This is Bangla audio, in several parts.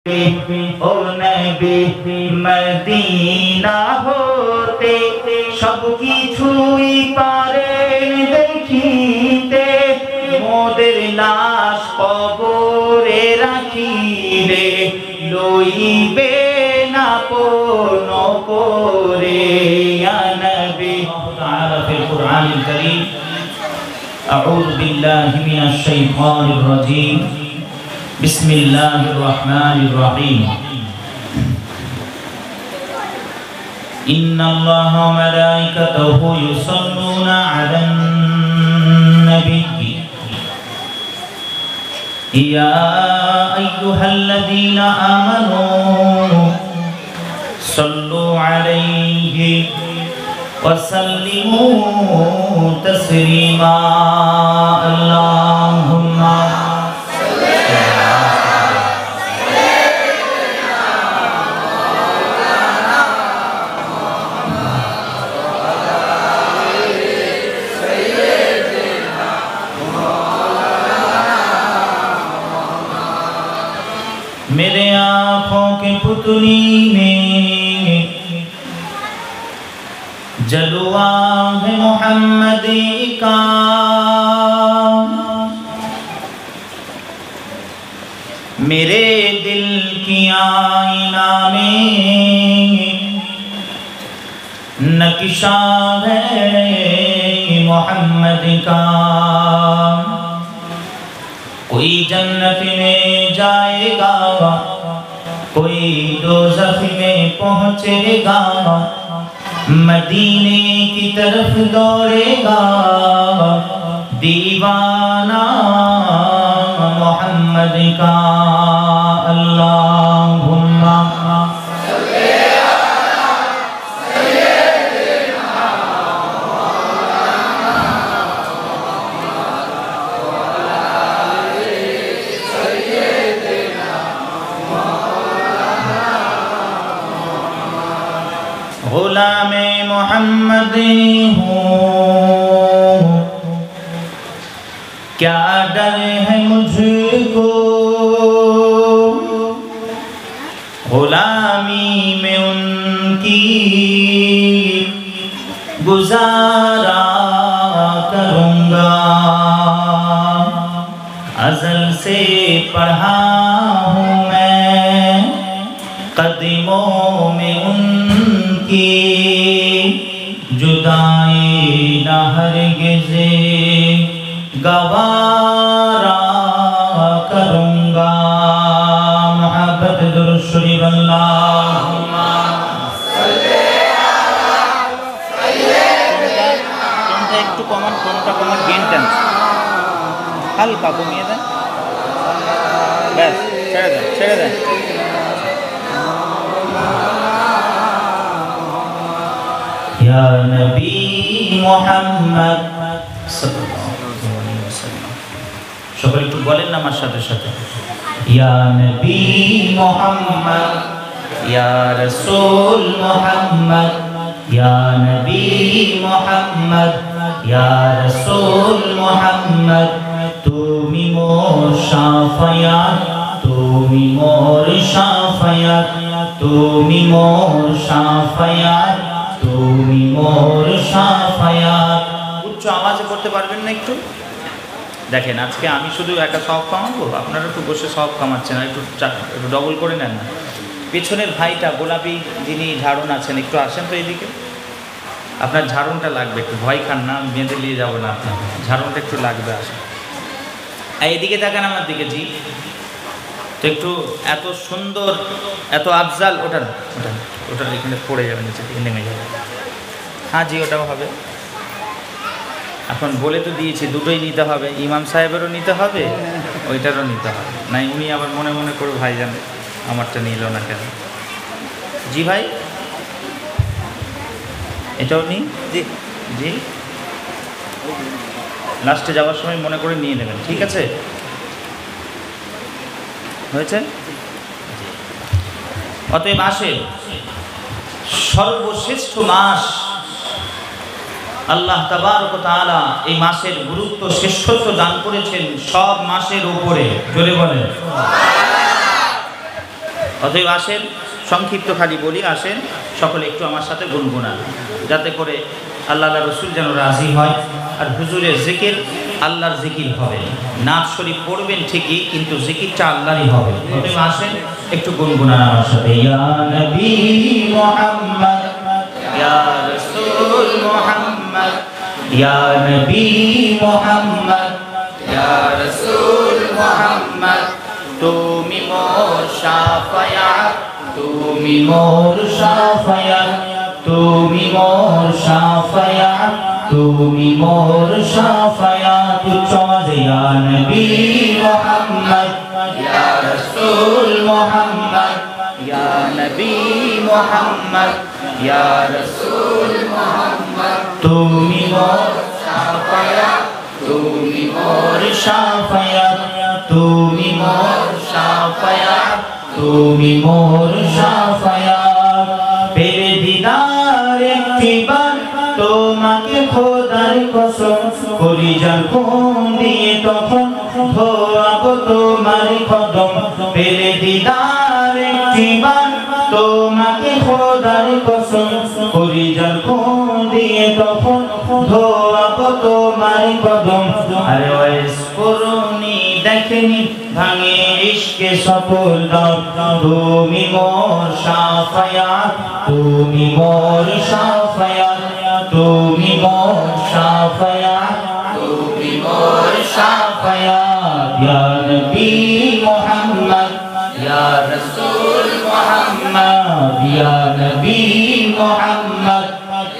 ओ नबी मदीना होते सब কিছুই পারেন দেখিতে মোদের লাশ কবরে রাখিলে লইবে না কোন করে ইয়া নবী তাআলা ফিল কুরআনিল কারীম আউযু বিল্লাহি মিনাশ শাইতানির রাজীম बिस्मिल्लाहिर्रहमानिर्रहीम इन्नल्लाह व मलाइकतहु युसल्लूना अलन नबी या अय्युहल्लज़ीना आमनू सल्लू अलैहि व सल्लिमू तस्लीमा अल्लाहुम्मा मेरे आँखों के पुतली में जलवा है मोहम्मदी का मेरे दिल की आईना में नक्शा है मोहम्मद का कोई जन्नत में जाएगा कोई दोज़ख में पहुँचेगा मदीने की तरफ दौड़ेगा दीवाना मोहम्मद का अल्लाहुम्मा गुलामे मोहम्मद हूँ क्या डर है मुझको गुलामी में उनकी गुजारा करूँगा अज़ल से पढ़ा हूँ मैं कदमों में की जुदाई न हरगिज़ गवारा करूँगा मोहब्बत दुरूद शरीफ अल्लाहुम्मा सल्ली अला सय्यिदिना টোনটা একটু কমান গেইন দেন হালকা কমিয়ে দেন ব্যাস ছেড়ে দেন या नबी मोहम्मद सल्लल्लाहु अलैहि वसल्लम সকলে একটু বলেন না আমার সাথে সাথে या नबी मोहम्मद या रसूल मोहम्मद या नबी मोहम्मद या रसूल मोहम्मद তুমি মোর শাফায়াত তুমি মোর শাফায়াত তুমি মোর শাফায়াত তুমি মোর শাফায়াত উচ্চ আওয়াজে করতে পারবেন না একটু দেখেন আজকে আমি শুধু একা সওয়াব কামাবো আপনারা একটু বসে সওয়াব কামাচ্ছেন একটু ডবল করে নেন না পেছনের ভাইটা গোলাপি যিনি ঝাড়ুন আছেন একটু আসেন তো এইদিকে আপনার ঝাড়ুনটা লাগবে একটু ভয় খান না বেঁধে নিয়ে যাবো না আপনার ঝাড়ুনটা একটু লাগবে আসেন এইদিকে তাকান আমার দিকে জি তো একটু এত সুন্দর এত আফজাল ওটা এখানে পড়ে যাবে নিচে থেকে নেমে যাবে হ্যাঁ জি ওটাও হবে এখন বলে তো দিয়েছি দুটোই নিতে হবে ইমাম সাহেবেরও নিতে হবে ওইটারও নিতে হবে নাই উনি আবার মনে মনে করে ভাই জান আমারটা নিল না কেন জি ভাই এটাও নিই জি জি লাস্টে যাওয়ার সময় মনে করে নিয়ে নেবেন ঠিক আছে হয়েছে অতএব আসে সর্বশ্রেষ্ঠ মাস আল্লাহ তাবারক ওয়া তাআলা এই মাসের গুরুত্ব শ্রেষ্ঠত্ব দান করেছেন সব মাসের উপরে। জোরে বলেন অতএব আসেন, সংক্ষিপ্ত খালি বলি, আসেন সকলে একটু আমার সাথে গুনগুনান, যাতে করে আল্লাহ রসুল যেন রাজি হয়। আর হুজুরের জিকির আল্লাহর জিকির হবে, নাচ শরীফ পড়বেন ঠিকই, কিন্তু জিকিরটা আল্লাহরই হবে। অতএব আসেন একটু গুনগুনান আমার সাথে, ইয়া নবী মুহাম্মদ, ইয়া রাসূল মুহাম্মদ, ইয়া নবী মুহাম্মদ, ইয়া রাসূল মুহাম্মদ, তুমি মোর শাফায়াত, তুমি মোর শাফায়াত, তুমি মোর শাফায়াত, তুমি মোর শাফায়াত। ইয়া নবী মুহাম্মদ, ইয়া রাসূল মুহাম্মদ, ইয়া নবী মুহাম্মদ, ইয়া রাসূল মুহাম্মদ, তুমি মোর শাফায়াত, তুমি মোর শাফায়াত, তুমি মোর শাফায়াত, তুমি মোর শাফায়াত। পেলে দিদার একটিবার তোমাকে খোদার কসম, কলিজার খুন দিয়ে তখন ধোয়াবো তোমার কদম। পেলে দিদার একটিবার তোমাকে খোদার কসম, কলিজার খুন দিয়ে তখন ধোয়াবো তোমার কদম। আরে ওয়াইস করুনি দেখেনি ভাঙে ইশকে সফল দাও, তুমি মোর শাফায়াত, তুমি মোর শাফায়াত, তুমি মোর শাফায়াত, তুমি মোর শাফায়াত। ইয়া নবী মুহাম্মদ, ইয়া রাসূল মুহাম্মদ, ইয়া নবী মুহাম্মদ,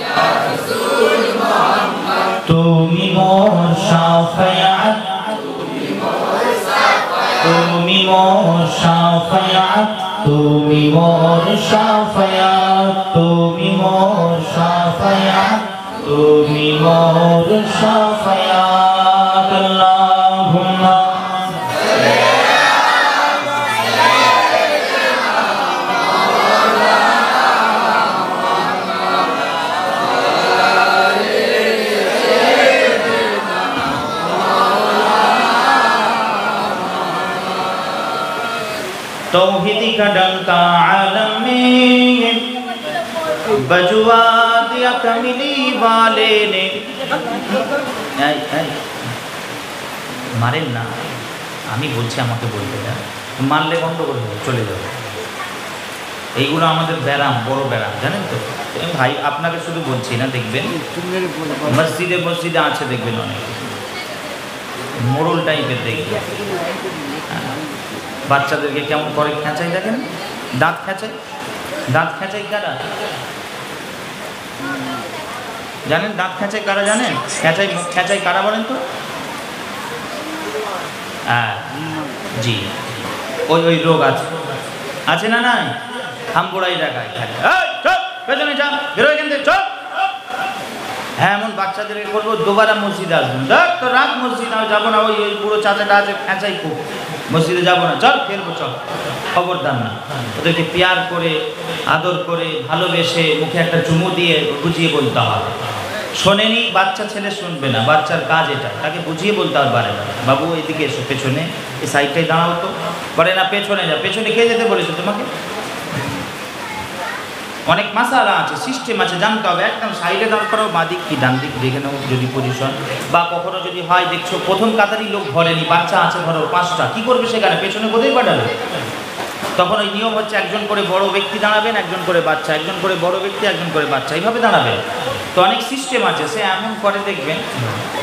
ইয়া রাসূল মুহাম্মদ, তুমি মোর শাফায়াত, তুমি মোর শাফায়াত, তুমি মোর শাফায়াত, তুমি মোর শাফায়াত, তুমি মোর শাফায়াত। আল্লাহুম্মা तौहीद का डंका आलम में बजवा दिया कमली वाले ने। মারেন না, আমি বলছি আমাকে বলবে না, মারলে গন্ডগোল হবে, চলে যাবে। এইগুলো আমাদের ব্যারাম, বড় ব্যারাম, জানেন তো ভাই। আপনাকে শুধু বলছি না, দেখবেন মসজিদে মসজিদে আছে, দেখবেন অনেক মোড়ল টাইপের দেখবেন, বাচ্চাদেরকে কেমন করে খেঁচাই, দেখেন দাঁত খেঁচাই, দাঁত খেঁচাই কারা জানেন? দাঁত খেঁচাই কারা জানেন? খেঁচাই মুখ খেঁচাই কারা বলেন তো? হ্যাঁ জি, ওই ওই রোগ আছে, আছে না? নাই হামগোড়াই দেখায়, পেছনে যা, বেরো এখান থেকে, চল। হ্যাঁ, এমন বাচ্চাদেরকে বলবো দুবারা মসজিদে আসবেন, দেখ তো রাত মসজিদ যাবো না, ওই ওই পুরো চাচাটা আছে খেঁচাই খুব, মসজিদে যাবো না, চল ফেরবো, চল। খবরদার না, ওদেরকে পেয়ার করে আদর করে ভালোবেসে মুখে একটা চুমু দিয়ে বুঝিয়ে বলতে হবে। শোনেনি বাচ্চা ছেলে শুনবে না, বাচ্চার কাজ এটা, তাকে বুঝিয়ে বলতে হবে বারে বারে, বাবু এইদিকে এসো, পেছনে এই সাইডটাই দাঁড়াও তো, বলে না পেছনে যা, পেছনে কে যেতে বলেছে তোমাকে? অনেক মাসালা আছে, সিস্টেম আছে, জানতে হবে। একদম সাইডে দাঁড় করাও, বাঁ দিক কি ডান দিক দেখে নাও যদি পজিশন, বা কখনো যদি হয় দেখছো প্রথম কাতারই লোক ধরেনি, বাচ্চা আছে ধরো 5টা, কি করবে সেখানে? পেছনে কোথায় পাঠাবে? তখন ওই নিয়ম হচ্ছে একজন করে বড় ব্যক্তি দাঁড়াবেন, একজন করে বাচ্চা, একজন করে বড় ব্যক্তি, একজন করে বাচ্চা, এইভাবে দাঁড়াবেন। তো অনেক সিস্টেম আছে, সে এমন করে দেখবেন।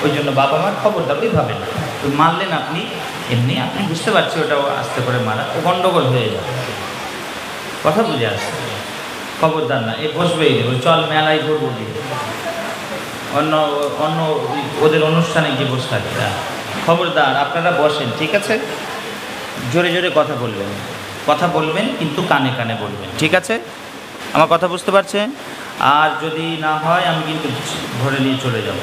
ওই জন্য বাবা মার খবরদার ওইভাবে না, তো মারলেন আপনি এমনি, আপনি বুঝতে পারছি ওটাও আস্তে করে মারা, ও গন্ডগোল হয়ে যাবে, কথা বুঝে আসছে। খবরদার না, এ বসবেই দেবো, চল মেলায় ঘুরবো দিয়ে, অন্য অন্য ওদের অনুষ্ঠানে গিয়ে বসে থাকে। খবরদার আপনারা বসেন, ঠিক আছে? জোরে জোরে কথা বলবেন, কথা বলবেন কিন্তু কানে কানে বলবেন, ঠিক আছে? আমার কথা বুঝতে পারছেন? আর যদি না হয় আমি কিন্তু ধরে নিয়ে চলে যাব,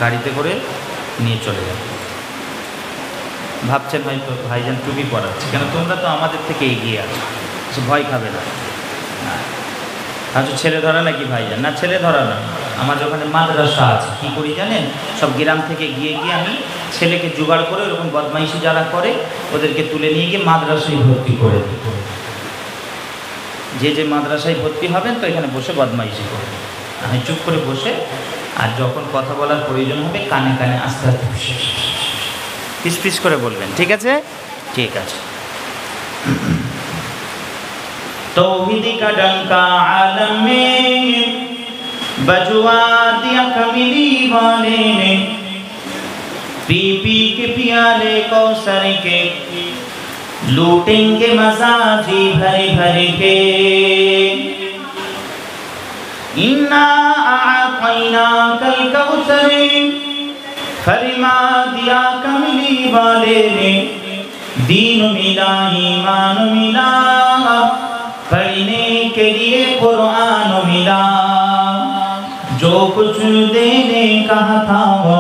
গাড়িতে করে নিয়ে চলে যাব। ভাবছেন হয়তো ভাইজান টুপি পরাচ্ছে কেন, তোমরা তো আমাদের থেকে এগিয়ে আছো, ভয় খাবে না। আচ্ছা ছেলে ধরা নাকি ভাইজান? না ছেলে ধরা না, আমার ওখানে মাদ্রাসা আছে, কী করি জানেন? সব গ্রাম থেকে গিয়ে গিয়ে আমি ছেলেকে জোগাড় করে ওরকম বদমাইশি যারা করে ওদেরকে তুলে নিয়ে গিয়ে মাদ্রাসায় ভর্তি করে দিই। যে মাদ্রাসায় ভর্তি হবেন তো এখানে বসে বদমাইশি করবে, আমি চুপ করে বসে, আর যখন কথা বলার প্রয়োজন হবে কানে কানে আস্তে আস্তে পিস পিস করে বলবেন। ঠিক আছে? ঠিক আছে। तौहीद का डंका आलम में बजवा दिया कमली वाले ने, पी पी के पियाले कौसर के लूटेंगे मजा जी भरे भरे के। इन्ना आअतैना कल कौसर फरमा दिया कमली वाले ने, दीन मिला ईमान मिला पढ़ने के लिए कुरान मिला, जो कुछ देने कहा था वो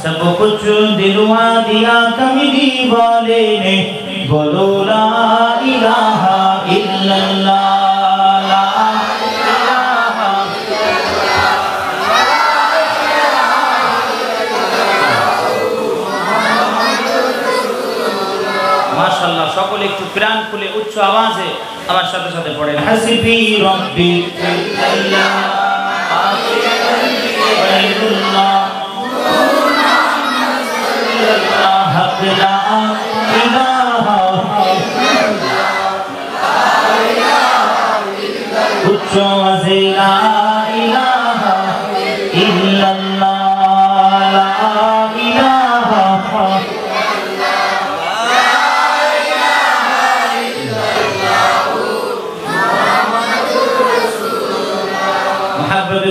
सब कुछ दिलवा दिया कमली वाले ने। बोलो ला इलाहा इल्लल्लाह, ला इलाहा माशाअल्लाह। সকলে একটু প্রাণ খুলে উচ্চ আওয়াজে আমার সাথে সাথে পড়েন, হাসবি রব্বি আল্লাহ গায়রুল্লাহ লা ইলাহা উচ্চ আওয়াজে লা ইলাহা ইল্লাল্লাহ, লা ইলাহা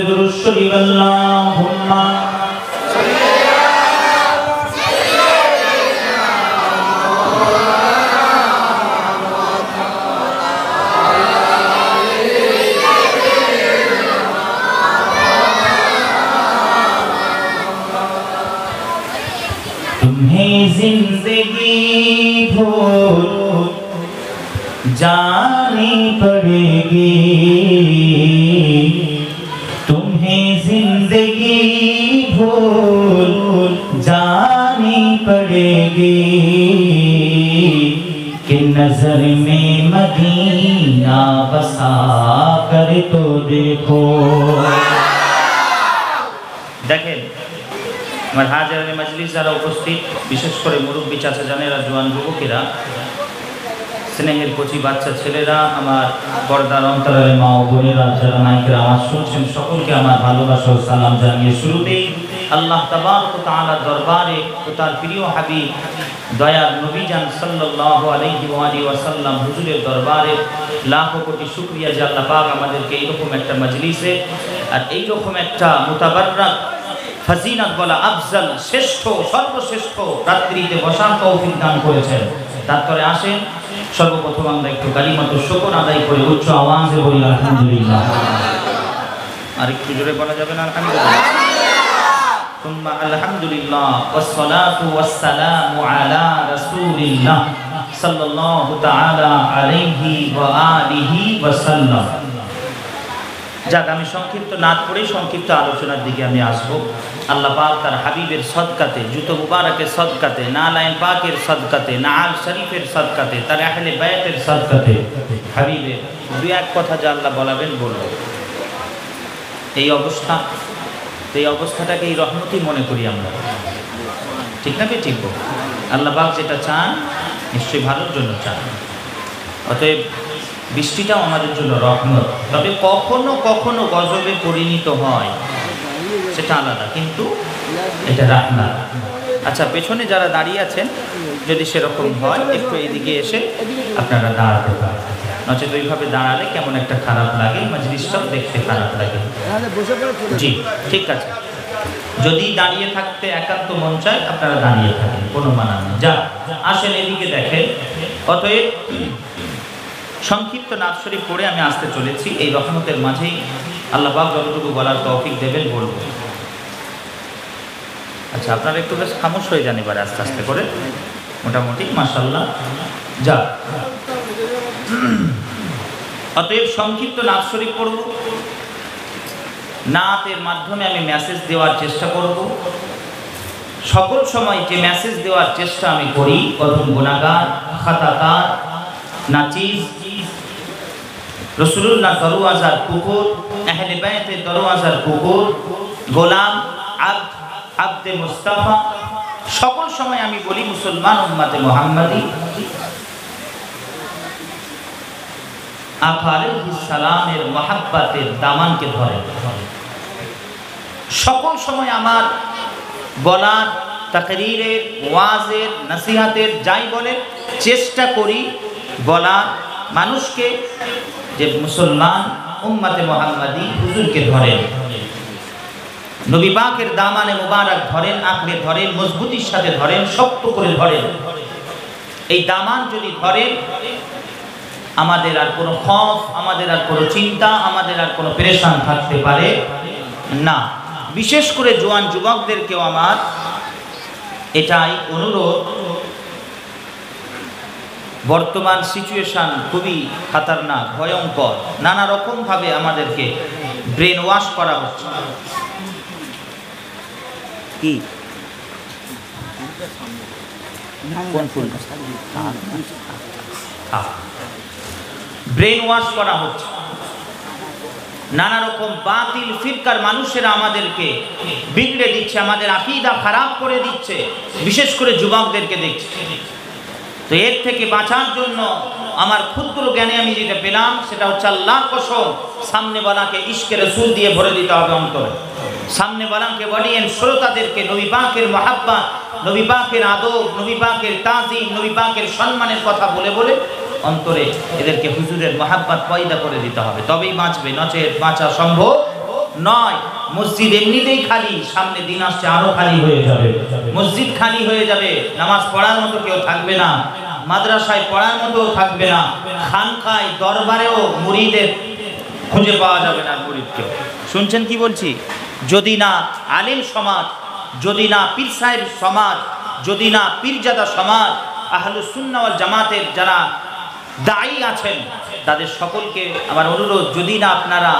दुरूद शरीफ अल्लाहुम्मा तुम्हें जिंदगी भूल जानी पड़ेगी, जिंदगी भूल जानी पड़ेगी, कि नजर में मदीना बसा कर तो देखो। देखें আমার হাজারে মজলিস যারা উপস্থিত, বিশেষ করে মুরব্বী চাচা জানেরা, জোয়ান যুবকেরা, স্নেহের কচি বাচ্চা ছেলেরা, আমার পর্দার অন্তরালে মা ও বোনেরা, যারা মাইকের আওয়াজ শুনছেন, সকলকে আমার ভালোবাসা ও সালাম জানিয়ে শুরুতেই আল্লাহ তাবারক ওয়া তাআলার দরবারে ও তার প্রিয় হাবিব দয়ার নবী জান সাল্লাল্লাহু আলাইহি ওয়া আলিহি ওয়াসাল্লাম হুজুরের দরবারে লাখো কোটি শুকরিয়া যে আল্লাহ পাক আমাদেরকে এইরকম একটা মজলিসে আর এইরকম একটা মুতাবাররাক ফজিলত বলা আফজল শ্রেষ্ঠ সর্বশ্রেষ্ঠ রাত্রিতে বসার তৌফিক দান করেছেন। তারপরে আসেন সর্বপ্রথম আমরা একটু কালিমাতুশ শুকর আদায় করে উচ্চ আওয়াজে বলি আলহামদুলিল্লাহ। আর একটু জোরে বলা যাবে না আলহামদুলিল্লাহ? সুম্মা আলহামদুলিল্লাহ ওয়াসসালাতু ওয়াসসালামু আলা রাসূলিল্লাহ সাল্লাল্লাহু তাআলা আলাইহি ওয়া আলিহি ওয়াসাল্লাম। যাক, আমি সংক্ষিপ্ত নাত পড়ে সংক্ষিপ্ত আলোচনার দিকে আমি আসবো। আল্লাহ পাক তার হাবিবের সদকাতে, জুতো মুবারকের সদকাতে, নালাইন পাকের সদকাতে, নাল শরীফের সদকাতে, তার আহলে বায়াতের সদকাতে হাবিবের দু এক কথা যা আল্লাহ বলাবেন বলবো। এই অবস্থাটাকে এই রহমতই মনে করি আমরা, ঠিক না? ঠিক। আল্লাহ পাক যেটা চান নিশ্চয়ই ভালোর জন্য চান, অতএব বৃষ্টিটাও আমাদের জন্য রহমত। তবে কখনো কখনো গজবে পরিণত হয়, সেটা আলাদা, কিন্তু এটা রাহমাত। আচ্ছা, পেছনে যারা দাঁড়িয়ে আছেন যদি সেরকম হয় একটু এইদিকে এসে আপনারা দাঁড়াতে পারেন, নচেত ওইভাবে দাঁড়ালে কেমন একটা খারাপ লাগে, মজলিসটাও দেখতে খারাপ লাগে। জি ঠিক আছে, যদি দাঁড়িয়ে থাকতে একান্ত মন চায় আপনারা দাঁড়িয়ে থাকেন, কোনো মানা নেই। যা আসেন এদিকে দেখেন। অতএব সংক্ষিপ্ত নাত শরীফ পড়ে আমি আসতে চলেছি। এই রহমতের মাঝেই আল্লাহ পাক যতটুকু বলার তৌফিক দেবেন বলবো। আচ্ছা, আপনারা একটু বেশ খামোশ হয়ে যান এবারে আস্তে আস্তে করে, মোটামুটি মাশাআল্লাহ। যা অতএব সংক্ষিপ্ত নাত শরীফ পড়ব। নাতের মাধ্যমে আমি মেসেজ দেওয়ার চেষ্টা করব। সকল সময় যে মেসেজ দেওয়ার চেষ্টা আমি করি, প্রথম গুনাহগার, খাতাকার, নাচিজ, রাসূলুল্লাহ দরওয়াজার কুকুর, আহলে বাইতের দরওয়াজার কুকুর, গোলাম, আব্দে মুস্তাফা, সকল সময় আমি বলি মুসলমান উম্মতে মুহাম্মাদি আকা আলাইহিস সালামের মহব্বতের দামানকে ধরে। সকল সময় আমার বলার, তাকরীরের, ওয়াজের, নসিহতের যাই বলে চেষ্টা করি বলার মানুষকে যে মুসলমান উম্মতে মুহাম্মাদি হুজুরকে ধরেন, নবী পাকের দামানে মুবারক ধরেন, আঁকড়ে ধরেন, মজবুতির সাথে ধরেন, শক্ত করে ধরেন। এই দামান যদি ধরেন আমাদের আর কোনো খৌফ, আমাদের আর কোনো চিন্তা, আমাদের আর কোনো পেরেশান থাকতে পারে না। বিশেষ করে জোয়ান যুবকদেরকেও আমার এটাই অনুরোধ, বর্তমান সিচুয়েশন খুবই খাতারনাক, ভয়ঙ্কর, নানা রকমভাবে আমাদেরকে ব্রেন ওয়াশ করা হচ্ছে। কি ব্রেন ওয়াশ করা হচ্ছে, নানা রকম বাতিল ফিরকার মানুষেরা আমাদেরকে বিগড়ে দিচ্ছে, আমাদের আকীদা খারাপ করে দিচ্ছে, বিশেষ করে যুবকদেরকে দেখছে। তো এর থেকে বাঁচার জন্য আমার ক্ষুদ্র জ্ঞানে আমি যেটা পেলাম সেটা হচ্ছে আল্লাহর কসম, সামনে বালাকে ইশকে রাসূল দিয়ে ভরে দিতে হবে অন্তরে। সামনে বালাকে বলিয়েন শ্রোতাদেরকে নবী পাকের মহাব্বত, নবী পাকের আদব, নবী পাকের তাজিম, নবী পাকের সম্মানের কথা বলে বলে অন্তরে এদেরকে হুজুরের মহাব্বত পয়দা করে দিতে হবে, তবেই বাঁচবে, নচেত বাঁচা সম্ভব নয়। মসজিদ এমনিতেই খালি, সামনে দিন আসছে আরো খালি হয়ে যাবে, মসজিদ খালি হয়ে যাবে, নামাজ পড়ার মতো কেউ থাকবে না, মাদ্রাসায় পড়ার মতো থাকবে না, খানকায় দরবারেও মুরিদের খুঁজে পাওয়া যাবে না মুরিদকে। শুনছেন কি বলছি? যদি না আলেম সমাজ, যদি না পীর সাহেব সমাজ, যদি না পীরজাদা সমাজ, আহলুস সুন্নাহ ওয়াল জামাতের যারা দায়ী আছেন তাদের সকলকে আমার অনুরোধ, যদি না আপনারা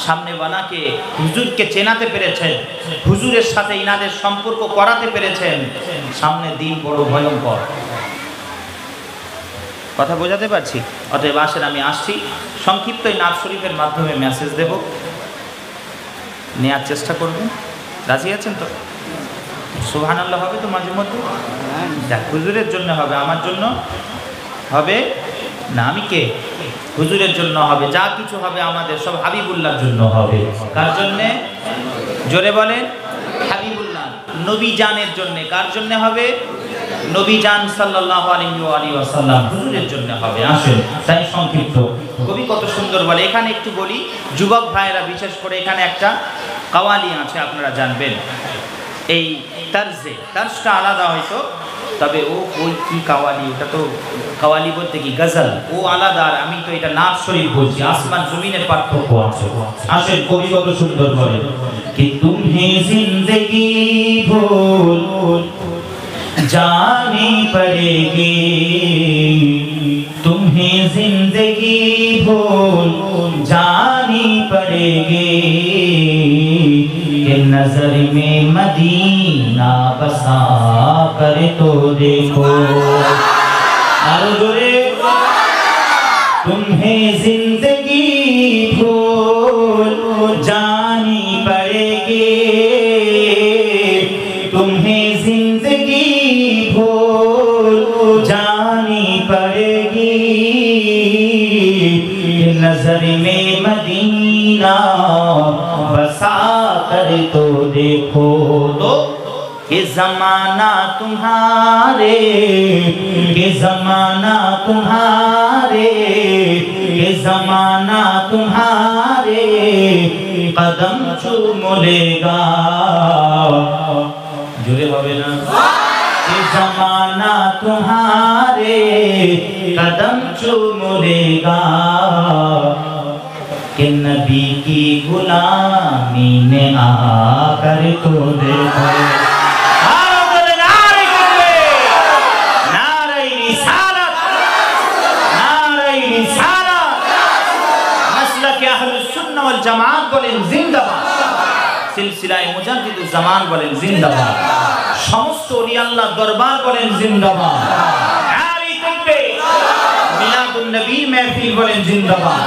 সামনে বানাকে হুজুরকে চেনাতে পেরেছেন, হুজুরের সাথে ইনাদের সম্পর্ক করাতে পেরেছেন, সামনে দিন বড় ভয়ঙ্কর। কথা বোঝাতে পারছি? অতএব আসেন আমি আসছি, সংক্ষিপ্ত এই নাত শরীফের মাধ্যমে মেসেজ দেব, নেওয়ার চেষ্টা করবেন। রাজি আছেন তো? সুবহানাল্লাহ হবে তো মাঝে মধ্যে? দেখ, হুজুরের জন্য হবে, আমার জন্য হবে না। আমি কে? হুজুরের জন্য হবে। যা কিছু হবে আমাদের সব হাবিবুল্লাহর জন্য হবে। কার জন্যে? জোরে বলেন। হাবিবুল্লাহ, নবী জানের জন্য। কার জন্য হবে? নবী জান সাল্লাল্লাহু আলাইহি ওয়াসাল্লাম, হুজুরের জন্য হবে। আসেন, তাই সংক্ষিপ্ত কবি কত সুন্দর বলে। এখানে একটু বলি, যুবক ভাইয়েরা বিশেষ করে এখানে একটা কাওয়ালি আছে, আপনারা জানবেন। এই তার্জটা আলাদা হয়তো, তবে ওই কি কাওয়ালি, ওটা তো কাওয়ালি বলতে কি গজল, ও আলাদা। আর আমি তো এটা নাত শরীফ বলছি, আসমান জমিনের পার্থক্য আছে। আসেন, কবি কত সুন্দর বলে कि तुम्हें जिंदगी भूल जानी पड़ेगी, तुम्हें जिंदगी भूल जानी पड़ेगी, कि नजर में मदीना बसा कर तो देखो। और जोरे, तुम्हें जिंदगी भूल जानी पड़ेगी, तुम्हें जिंदगी भूल जानी पड़ेगी, नजर में मदीना बसा कर तो देखो। तो ये जमाना तुम्हारे, ये जमाना तुम्हारे, ये जमाना तुम्हारे कदम चूम लेगा। जुड़े होवे ना? ये जमाना तुम्हारे कदम चूम लेगा, कि नबी की गुलामी में आकर तो देखो। জামাত বলেন জিন্দাবাদ, সিলসিলায়ে মুজাদ্দিদুজ জামান বলেন জিন্দাবাদ। সমস্ত ওলি আল্লাহ দরবার বলেন জিন্দাবাদ। আর এই দেখবে মিলাদুন নবীর মাহফিল বলেন জিন্দাবাদ।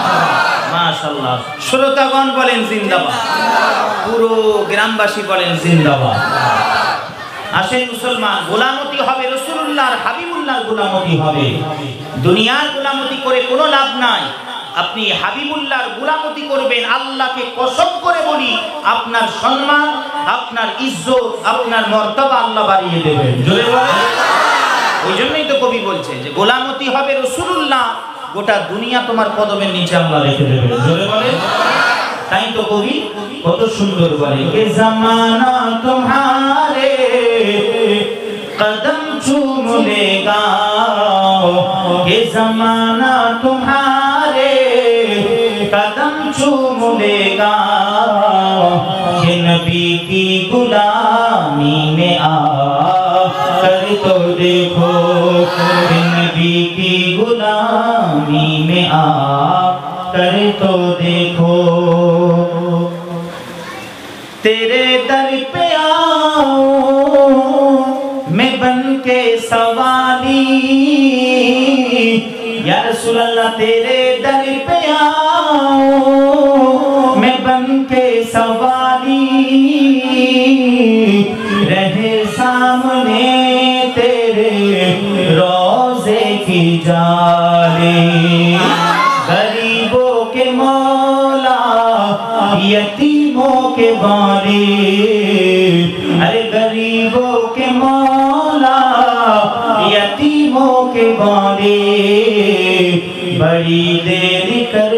মাশাআল্লাহ, শ্রোতাগণ বলেন জিন্দাবাদ, পুরো গ্রামবাসী বলেন জিন্দাবাদ। আসেন মুসলমান, গোলামতি হবে রাসূলুল্লাহর হাবিবুল্লাহর গোলামতি হবে। দুনিয়ার গোলামতি করে কোনো লাভ নাই। আপনি হাবিবুল্লাহর গোলামতি করবেন, আল্লাহকে কসম করে বলি আপনার সম্মান, আপনার ইজ্জত, আপনার মর্তবা আল্লাহ বাড়িয়ে দেবেন। জোরে বলেন। ওই জন্যই তো কবি বলছে যে গোলামতি হবে রাসূলুল্লাহ, গোটা দুনিয়া তোমার কদমের নিচে আল্লাহ রেখে দেবেন। জোরে বলেন। তাই তো কবি কত সুন্দর বলে, কে জামানা তোমারে কদম চুম লেগা, কে জামানা তোমারে कदम चूम लेगा, कि नबी की गुलामी में आ कर तो देखो, कि नबी की गुलामी में आ कर तो देखो। तेरे दर पे आओ मैं बन के सवाली, या रसूल अल्लाह तेरे दर पे आओ मैं बन के सवाली, रहे सामने तेरे रोज़े की जाली, गरीबों के मौला यतीमों के बारी, अरे गरीबों के मौला यतीमों के बारी, बड़ी देर कर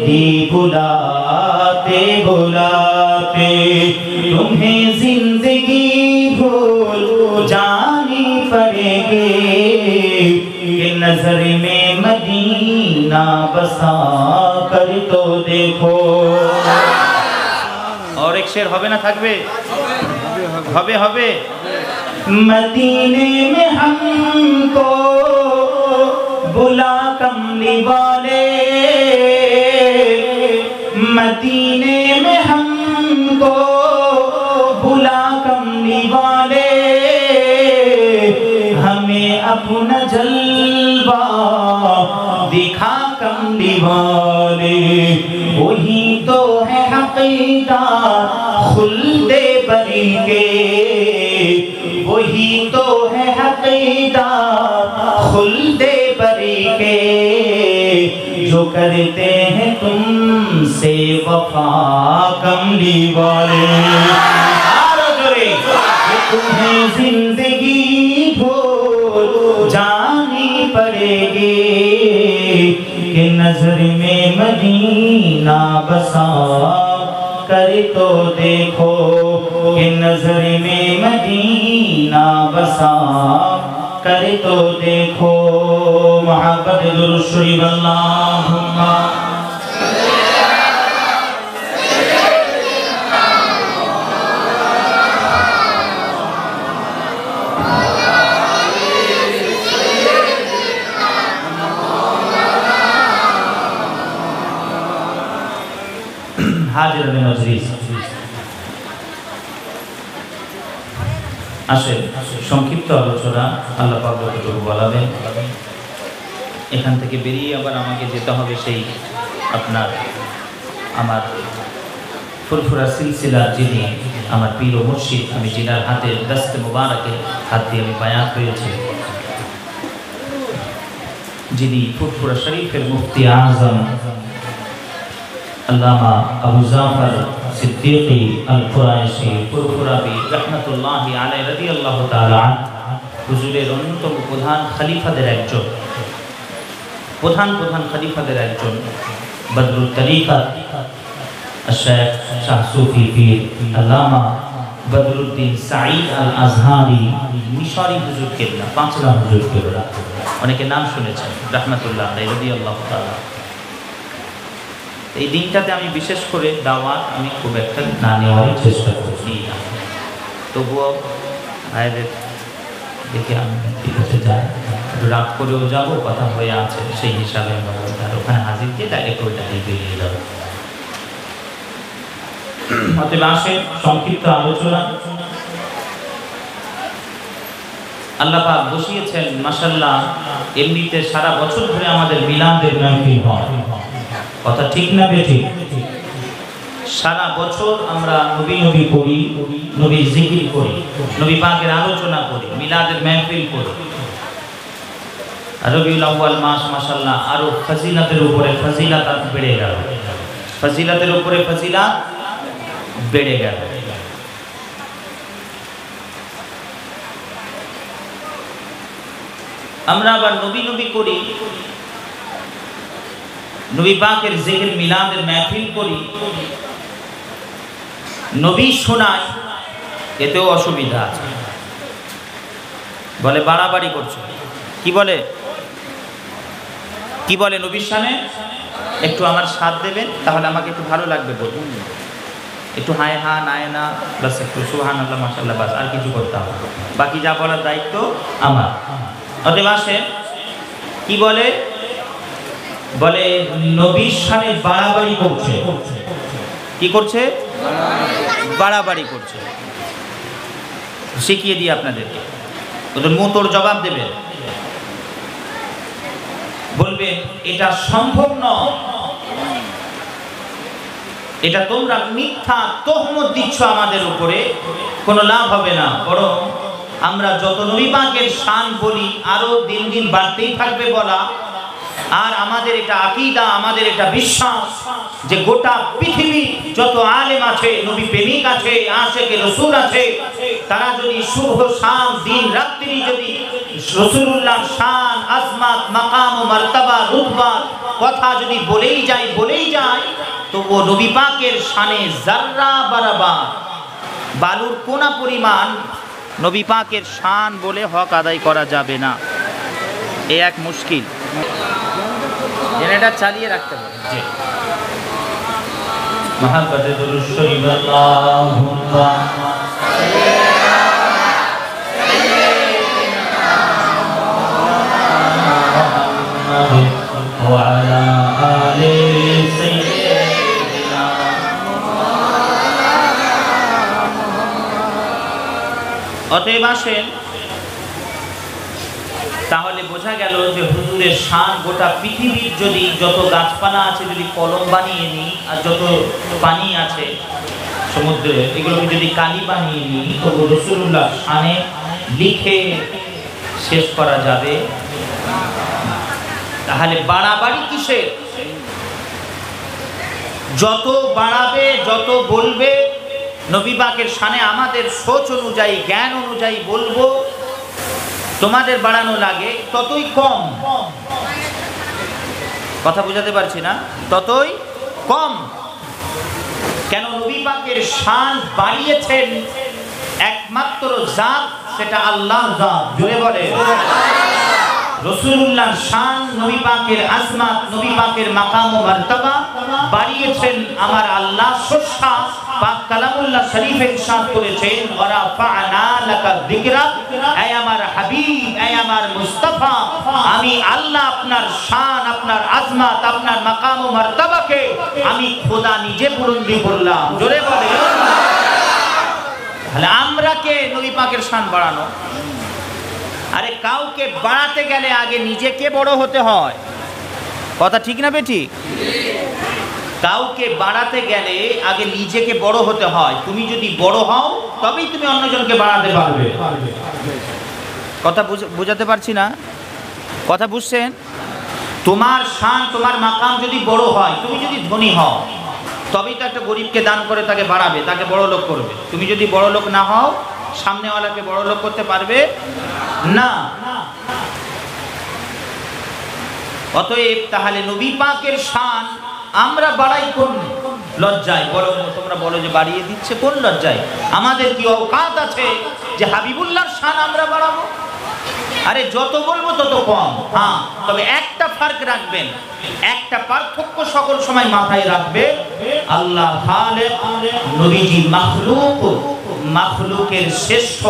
दी बुलाते बुलाते, तुम्हें जिंदगी भूल जानी पड़ेगी, कि नजर में मदीना बसा कर तो देखो। और एक शेर হবে না থাকবে? হবে হবে। मदीने में हमको बुला कमली वाले, मदीने में हमको बुला कमली वाले, हमें अपना जलवा दिखा कमली वाले, वही तो है हकीकत खुल्दे बरी के, वही तो है हकीकत खुल्दे बरी के, जो करते हैं तुमसे वफा कमली वाले। तुम्हें जिंदगी भूल जानी पड़ेगी, कि नजर में मदीना बसा कर तो देखो, कि नजर में मदीना बसा कर तो देखो। मोहब्बत दुरूद शरीफ अल्लाहुम्मा হাজিরানে মজলিস। আসে সংক্ষিপ্ত আলোচনা আল্লাহ পাক যতটুকু বলাবেন, এখান থেকে বেরিয়ে আবার আমাকে যেতে হবে সেই আপনার আমার ফুরফুরা সিলসিলার যিনি আমার পীর ও মুর্শিদ, আমি যিনার হাতে দস্তে মুবারকে হাত দিয়ে আমি বায়াত হয়েছি, যিনি ফুরফুরা শরীফের মুফতি আজম আল্লামা আবু জাফর সিদ্দিকী আল কুরাইশি ফুরফুরাবি রাহমাতুল্লাহি আলাইহি রাদিয়াল্লাহু তাআলা হুজুরের অন্যতম প্রধান খলিফাদের একজন, প্রধান খলিফাদের একজন, বদরুত তরিকত শেখ শাহ সুফি পীর আল্লামা বদরুদ্দিন সাঈদ আল আজহারি মিশরি হুজুর কেবলা, পাঁচলা হুজুর কেবলা, অনেকে নাম শুনেছেন রাহমাতুল্লাহ আলাইহি রাদিয়াল্লাহু তাআলা। এই দিনটাতে আমি বিশেষ করে দাওয়াত আমি খুব একটা না নেওয়ার চেষ্টা করছি, তবুও ভাইদের দেখে আমি ঠিক আছে যাই, একটু রাত করেও যাবো, কথা হয়ে আছে, সেই হিসাবে আমরা ওখানে হাজির দিয়ে ডাইরেক্ট ওইটাকে বেরিয়ে যাবো। অতএব আসে সংক্ষিপ্ত আলোচনা। আল্লাহ পাক বসিয়েছেন মাশাআল্লাহ। এমনিতে সারা বছর ধরে আমাদের মিলাদের মাহফিল হয়, কথা ঠিক না বেঠিক? সারা বছর আমরা নবী নবী করি, নবীর জিকির করি, নবী পাকের আলোচনা করি, মিলাদের মাহফিল করি। রবিউল আউয়াল মাস মাশাআল্লাহ আরো ফজিলতের উপরে ফজিলত বেড়ে গেল, ফজিলতের উপরে ফজিলত বেড়ে গেল। আমরা আবার নবী নবী করি, নবী পাকের জিকির মিলাদের মাহফিল করি, নবী শোনায়, এতেও অসুবিধা আছে। বলে বাড়াবাড়ি করছে, কি বলে কি বলে নবীর শানে একটু আমার সাথ দেবেন, তাহলে আমাকে একটু ভালো লাগবে। বলুন একটু হায় হা নায় না, বাস একটু সুবহানাল্লাহ মাশাআল্লাহ, বাস আর কিছু করতে হবে, বাকি যা বলার দায়িত্ব আমার। অতএব আসে কি বলে, বলে নবীর শানে বাড়াবাড়ি করছে। কি করছে? বাড়াবাড়ি করছে। শিখিয়ে দিই আপনাদেরকে, ওদের মুখ তোর জবাব দেবে, বলবে এটা সম্ভব নয়, এটা তোমরা মিথ্যা তহমত দিচ্ছ আমাদের উপরে, কোনো লাভ হবে না। বরং আমরা যত নবী পাকের শান বলি আরো দিন দিন বাড়তেই থাকবে বলা। আর আমাদের এটা আকীদা, আমাদের এটা বিশ্বাস যে গোটা পৃথিবী যত আলেম আছে, নবী প্রেমিক আছে, আশিকে রাসূল আছে, তারা যদি শুভ শাম দিন রাত্রি যদি রাসূলুল্লাহর শান, আজমাত, মাকাম ও মারতাবা, রুতবা কথা যদি বলেই যায়, তো ও নবী পাকের শানে যাররা বারাবার বালুর কোনা পরিমাণ নবী পাকের শান বলে হক আদায় করা যাবে না। এ এক মুশকিল, এটা চালিয়ে রাখতে হবে। জি মহাব্বতে দুরূদ শরীফ আল্লাহুম্মা ওয়া আলা আলি সাইয়্যিদিনা। অতএব আসেন, তাহলে বোঝা গেল যে হুজুরের শান গোটা পৃথিবীর যদি যত গাছপালা আছে যদি কলম বানিয়ে নিই, আর যত পানি আছে সমুদ্রে এগুলোকে যদি কালি বানিয়ে নিই, তো রাসূলুল্লাহ শানে লিখে শেষ করা যাবে। তাহলে বাড়াবাড়ি কিসের? যত বাড়াবে, যত বলবে নবী পাকের শানে আমাদের সোচ অনুযায়ী, জ্ঞান অনুযায়ী বলবো, তোমাদের বাড়ানো লাগে ততই কম। কথা বুঝাতে পারছি না? ততই কম। কেন? নবী পাকের শান বাড়িয়েছেন একমাত্র জাত, সেটা আল্লাহ জাত। জোরে বলে রাসূলুল্লাহর শান, নবী পাকের আজমাত, নবী পাকের মাকাম ও মারতাবা বাড়িয়েছেন আমার আল্লাহ স্রষ্টা। পাক কালামুল্লাহ শরীফে ইরশাদ করেছেন, ওয়া রাফা'না লাকা যিকরাক, হে আমার হাবিব, হে আমার মুস্তাফা, আমি আল্লাহ আপনার শান, আপনার আজমাত, আপনার মাকাম ও মারতাবাকে আমি খোদা নিজে বুলন্দি করলাম। জোরে বলে। তাহলে আমরা কে নবী পাকের শান বাড়ানো? আরে কাউকে বাড়াতে গেলে আগে নিজেকে বড় হতে হয়, কথা ঠিক না বেটি? কাউকে বাড়াতে গেলে আগে নিজেকে বড় হতে হয়। তুমি যদি বড় হও তবেই তুমি অন্যজনকে বাড়াতে পারবে। কথা বুঝাতে পারছি না? কথা বুঝছেন? তোমার শান, তোমার মাকাম যদি বড় হয়, তুমি যদি ধনী হও তবেই তো একটা গরিবকে দান করে তাকে বাড়াবে, তাকে বড় লোক করবে। তুমি যদি বড় লোক না হও, সামনেওয়ালাকে বড় লোক করতে পারবে না। অতএব তাহলে নবী পাকের শান আমরা বাড়াই কোন লজ্জায়? বরং তোমরা বলো যে বাড়িয়ে দিচ্ছে, কোন লজ্জায়? আমাদের কি অওকাত আছে যে হাবিবুল্লাহর শান আমরা বাড়াবো? আরে যত বলবো তত কম। হ্যাঁ, তবে একটা ফার্ক রাখবেন, একটা পার্থক্য সকল সময় মাথায় রাখবে, আল্লাহ খালেক, নবীজি মাখলুক, মাখলুকের শ্রেষ্ঠ।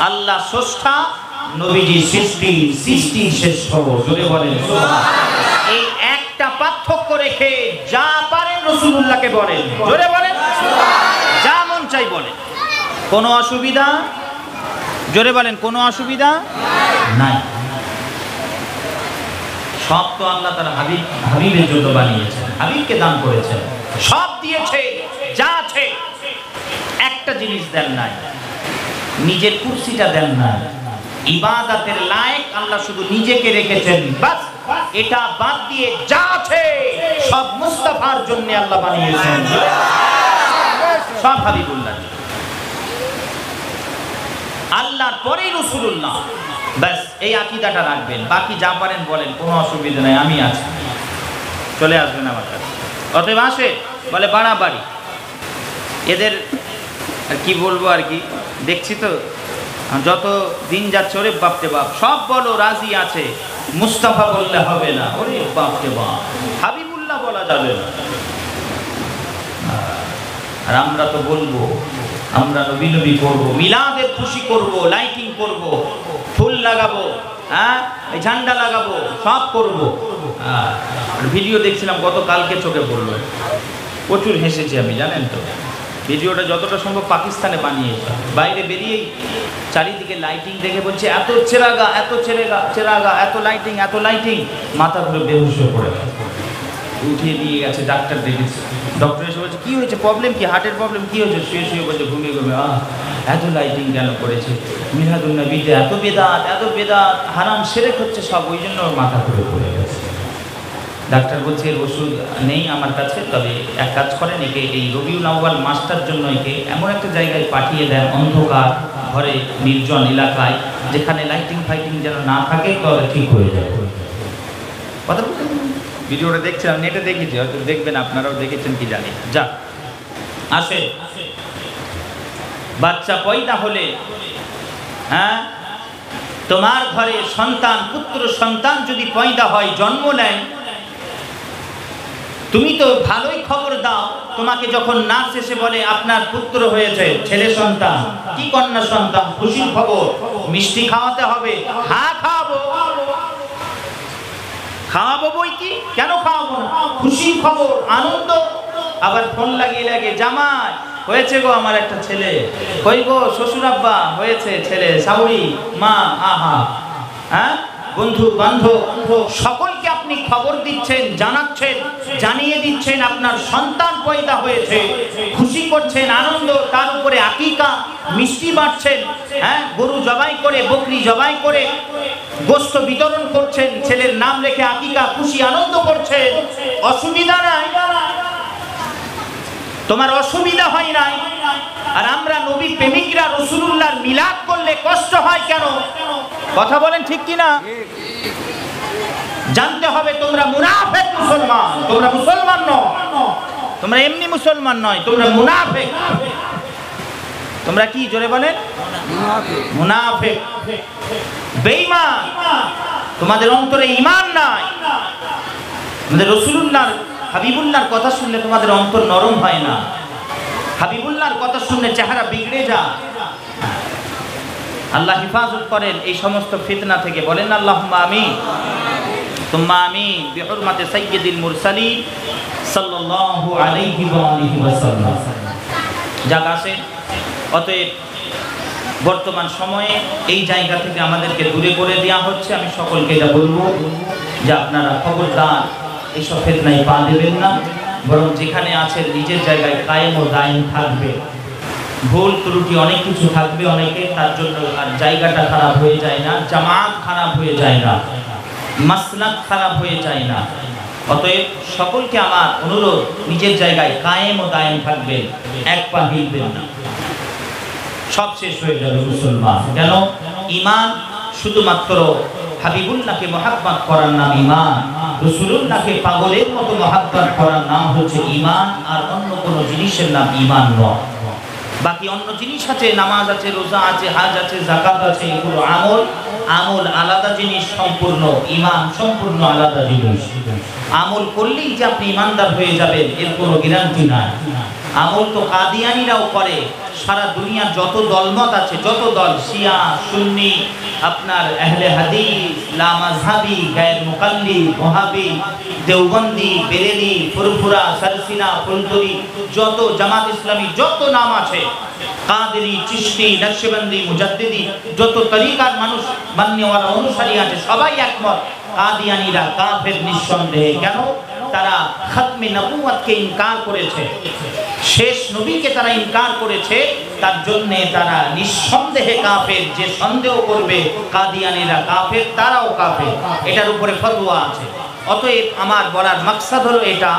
আল্লাহ স্রষ্টা, নবীজি সৃষ্টি, সৃষ্টি শ্রেষ্ঠ। জোরে বলেন সুবহানাল্লাহ। এই একটা পার্থক্য রেখে যা পারেন রাসূলুল্লাহকে বলেন। জোরে বলেন, যা মন চাই বলেন, কোনো অসুবিধা জোরে বলেন, কোনো অসুবিধা নাই। সব তো আল্লাহ তার হাবিবের জন্য বানিয়েছেন, হাবিবকে দান করেছেন, সব দিয়েছে যা আছে। একটা জিনিস দেন নাই, নিজের কুরসিটা দেন নাই। ইবাদতের লায়েক আল্লাহ শুধু নিজেকে রেখেছেন, বাস। এটা বাদ দিয়ে যা আছে সব মুস্তাফার জন্য আল্লাহ বানিয়েছেন, সব হাবিবুল্লাহ, আল্লাহর পরেই রাসূলুল্লাহ। ব্যাস এই আকীদাটা রাখবেন, বাকি যা পারেন বলেন, কোনো অসুবিধা নাই, আমি আছি, চলে আসবেন আমার কাছে। অতএব আসে বলে বাড়াবাড়ি, এদের আর কি বলবো, আর কি দেখছি তো যত দিন যাচ্ছে, ওরে বাপরে বাপ, সব বলো রাজি আছে, মুস্তাফা বললে হবে না, ওরে বাপরে বাপ, হাবিবুল্লাহ বলা যাবে না। আর আমরা তো বলবো, আমরা নবী নবী করবো, মিলাদের খুশি করবো, লাইটিং করবো, ফুল লাগাবো, হ্যাঁ ঝান্ডা লাগাবো, সব করবো। ভিডিও দেখছিলাম গতকালকে, চোখে পড়লো, প্রচুর হেসেছি আমি, জানেন তো। ভিডিওটা যতটা সম্ভব পাকিস্তানে বানিয়েছে, বাইরে বেরিয়েই চারিদিকে লাইটিং দেখে বলছে এত চেরাগা, এত চেরাগা, এত লাইটিং, মাথা ধরে বেহুশ হয়ে পড়ে উঠিয়ে নিয়ে গেছে, ডাক্তার দেখেছে, ডক্টর এসে বলছে কি হয়েছে, প্রবলেম কি, হার্টের প্রবলেম কি হয়েছে, শুয়ে বলছে ঘুমিয়ে এত লাইটিং কেন করেছে, মিলাদুন নবীতে এত বেদাত, হারাম শিরক হচ্ছে সব, ওই জন্য ওর মাথা ধরে পড়ে গেছে। ডাক্তার বলছে এর ওষুধ নেই আমার কাছে, তবে এক কাজ করেন, একে এই রবিউল আউয়াল মাসটার জন্য একে এমন একটা জায়গায় পাঠিয়ে দেন, অন্ধকার ঘরে, নির্জন এলাকায়, যেখানে লাইটিং ফাইটিং যেন না থাকে, তবে ঠিক হয়ে যাবে। কথা বলতে ভিডিওটা দেখছিলাম, নেটে দেখেছি, হয়তো দেখবেন, আপনারাও দেখেছেন কি জানি। যা আসে, বাচ্চা পয়দা হলে, হ্যাঁ তোমার ঘরে সন্তান, পুত্র সন্তান যদি পয়দা হয়, জন্ম নেয়, তুমি তো ভালোই খবর দাও। তোমাকে যখন নার্স এসে বলে আপনার পুত্র হয়েছে, ছেলে সন্তান কি কন্যা সন্তান, খুশির খবর, মিষ্টি খাওয়াতে হবে। হ্যাঁ খাওয়াবো বই কি, কেন খাওয়াবো না, খুশির খবর, আনন্দ। আবার ফোন লাগিয়ে জামাই হয়েছে গো আমার একটা ছেলে, কই গো শ্বশুর আব্বা হয়েছে ছেলে, শাশুড়ি মা, আহা, হ্যাঁ বন্ধু বান্ধব সকলকে আপনি খবর দিচ্ছেন, জানাচ্ছেন, জানিয়ে দিচ্ছেন আপনার সন্তান পয়দা হয়েছে, খুশি করছেন, আনন্দ। তার উপরে আকিকা, মিষ্টি বাড়ছেন, হ্যাঁ গরু জবাই করে, বকরি জবাই করে গোশত বিতরণ করছেন, ছেলের নাম রেখে আকিকা, খুশি আনন্দ করছেন, অসুবিধা নাই, তোমার অসুবিধা হয় নাই। আর আমরা নবী প্রেমিকরা রাসূলুল্লাহর মিলাদ করলে কষ্ট হয় কেন? কথা বলেন ঠিক কিনা? জানতে হবে তোমরা মুনাফিক মুসলমান, তোমরা মুসলমান নও, তোমরা এমনি মুসলমান নয়, তোমরা মুনাফিক। তোমরা কি জোরে বলেন? মুনাফিক, বেঈমান, তোমাদের অন্তরে ঈমান নাই। আমাদের রাসূলুল্লাহর হাবিবুল্লাহর কথা শুনলে তোমাদের অন্তর নরম হয় না, হাবিবুল্লাহর কথা শুনলে চেহারা বিগড়ে যায়। আল্লাহ হিফাজত করেন এই সমস্ত ফিতনা থেকে, বলেন আল্লাহুম্মা আমিন, তুম্মা আমিন, বিহুরমাতি সাইয়্যিদিল মুরসালিন সাল্লাল্লাহু আলাইহি ওয়া আলিহি ওয়াসাল্লাম। যাক আসে, অতএব বর্তমান সময়ে এই জায়গা থেকে আমাদেরকে দূরে করে দেওয়া হচ্ছে। আমি সকলকে এটা বলবো যে আপনারা খবরদার এইসব ফিতনায় পা দেবেন না, বরং যেখানে আছেন নিজের জায়গায় কায়েম ও দায়েম থাকবে। ভুল ত্রুটি অনেক কিছু থাকবে অনেকে, তার জন্য আর জায়গাটা খারাপ হয়ে যায় না, জামাত খারাপ হয়ে যায় না, মাসলাক খারাপ হয়ে যায় না। অতএব সকলকে আমার অনুরোধ, নিজের জায়গায় কায়েম ও দায়েম থাকবেন, এক পা হিলবেন না। সব শেষ হয়ে যাবে মুসলমান। কেন? ঈমান শুধুমাত্র হাবিবুল্লাহকে মহাব্বত করার নাম ঈমান, রাসূলুল্লাহকে পাগলের মতো মহাব্বত করার নাম হচ্ছে ঈমান, আর অন্য কোনো জিনিসের নাম ঈমান নয়। বাকি অন্য জিনিস আছে, নামাজ আছে, রোজা আছে, হাজ আছে, যাকাত আছে, এগুলো আমল, আমল আলাদা জিনিস সম্পূর্ণ, ঈমান সম্পূর্ণ আলাদা জিনিস। আমল করলেই যে আপনি ঈমানদার হয়ে যাবেন এর কোনো গ্যারান্টি নাই। আমল তো কাদিয়ানিরাও করে। সারা দুনিয়ার যত দলমত আছে, যত দল, শিয়া, সুন্নি, আপনার আহলে হাদিস, লা মাযহাবি, গায়র মুকাল্লিদ, ওয়াহাবি, দেওবন্দি, বেরেলি, ফুরফুরা, সারসিনা, ফুলতুরি, যত জামাত ইসলামী, যত নাম আছে, কাদেরি, চিশতি, নকশবন্দি, মুজাদ্দিদি, যত তরিকার মানুষ মান্যওয়ালা অনুসারী আছে, সবাই একমত কাদিয়ানিরা কাফের নিঃসন্দেহে। কেন? তারা খতমে নবুয়তকে ইনকার করেছে, শেষ নবীকে তারা ইনকার করেছে, তার জন্য তারা নিঃসন্দেহে কাফের। যে সন্দেহ করবে কাদিয়ানিরা কাফের, তারাও কাফের, এটার উপরে ফতোয়া আছে। অতএব আমার বলার মাকসাদ হলো এটা,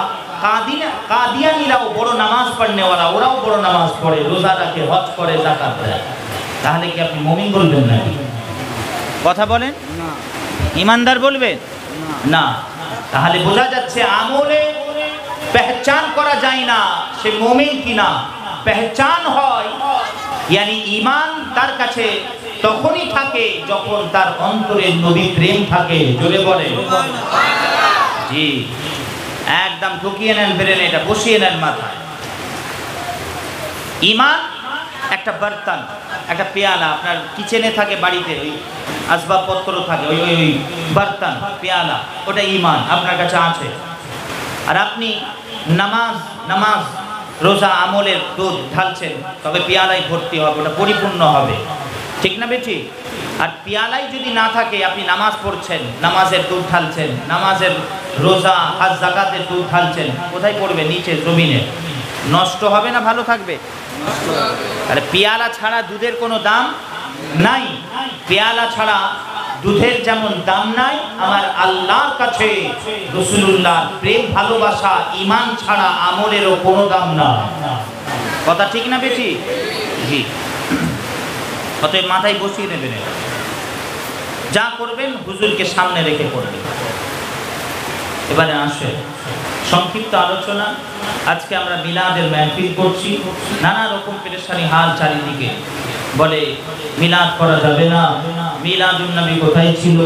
কাদিয়ানিরাও বড় নামাজ পড়নেওয়ালা, ওরাও বড় নামাজ পড়ে, রোজা রাখে, হজ করে, যাকাত দেয়। তাহলে কি আপনি মুমিন বলবেন নাকি? কথা বলেন না। ইমানদার বলবেন না। তাহলে বোঝা যাচ্ছে আমলে পেহচান করা যায় না সে মুমিন কিনা। পেহচান হয় ইয়ানি ঈমান তার কাছে তখনই থাকে যখন তার অন্তরে নবী প্রেম থাকে। জোরে বলে জি। একদম ঢুকিয়ে নেন ব্রেন, এটা বসিয়ে নেন মাথায়। ঈমান একটা বর্তন, একটা পেয়ালা আপনার কিচেনে থাকে, বাড়িতে ওই আসবাবপত্র থাকে, ওই ওই বর্তন, পেয়ালা, ওটা ঈমান আপনার কাছে আছে। আর আপনি নামাজ রোজা আমলের দুধ ঢালছেন, তবে পেয়ালাই ভর্তি হবে, ওটা পরিপূর্ণ হবে, ঠিক না বেঠি? আর পেয়ালাই যদি না থাকে, আপনি নামাজ পড়ছেন, নামাজের দুধ ঢালছেন, নামাজের রোজা হজ যাকাতের দুধ ঢালছেন, কোথায় পড়বে? নিচে জমিনে। নষ্ট হবে না ভালো থাকবে? তাহলে পেয়ালা ছাড়া দুধের কোনো দাম নাই। পেয়ালা ছাড়া দুধের যেমন দাম নাই, আমার আল্লাহর কাছে রাসূলুল্লাহর প্রেম ভালোবাসা ঈমান ছাড়া আমলেরও কোনো দাম না। কথা ঠিক না বেশি? জি। অতএব মাথায় বসিয়ে নেবেন, যা করবেন হুজুরকে সামনে রেখে করবেন। এবারে আসে সংক্ষিপ্ত আলোচনা। আজকে আমরা মিলাদের মাহফিল করছি, নানা রকম পেরেশানি হাল চারিদিকে। বলে মিলাদ করা যাবে না, মিলাদুন নবী কোথায় ছিল,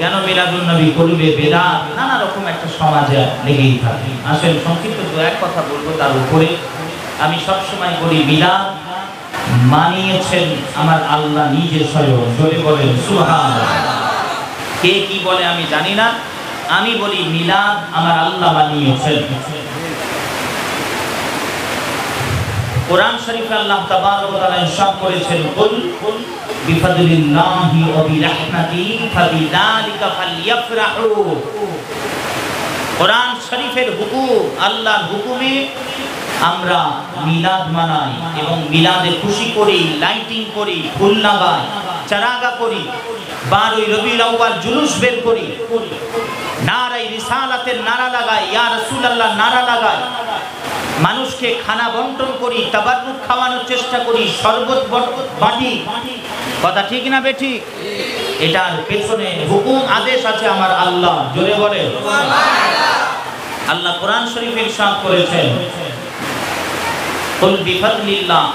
কেন মিলাদুন নবী করবে, বেদাত, নানা রকম একটা সমাজে লেগেই থাকে। আসেন সংক্ষিপ্ত দু এক কথা বলবো তার উপরে। আমি সবসময় বলি মিলাদ মানিয়েছেন আমার আল্লাহ নিজে স্বয়ং। জোরে বলেন সুবহানাল্লাহ। কে কি বলে আমি জানি না, আমি বলি মিলাদ আমার আল্লাহ বানিয়েছেন। কোরআন শরীফে আল্লাহ তাবারক ওয়া তাআলা ইরশাদ করেছেন, কুল বিফাদলিল্লাহি ওয়া বিরাহমাতিহি ফাবিযালিকা ফালইফরাহু। কোরআন শরীফের হুকুম, আল্লাহর হুকুমে আমরা মিলাদ মানাই এবং মিলাদে খুশি করি, লাইটিং করি, ফুল লাগাই, চারাগা করি, 12 রবিউল আউয়াল জুলুস বের করি, নারায়ে রিসালাতের নারা লাগাই, ইয়া রাসূলুল্লাহ নারা লাগাই, মানুষকে খানা বন্টন করি, তাবাররুক খাওয়ানোর চেষ্টা করি, শরবত বাটি। কথা ঠিক না বেঠিক? এটার পেছনে হুকুম আদেশ আছে আমার আল্লাহ। জোরে বলে সুবহানাল্লাহ। আল্লাহ কোরআন শরীফে ইরশাদ করেছেন, কুল বিফাদলিল্লাহ,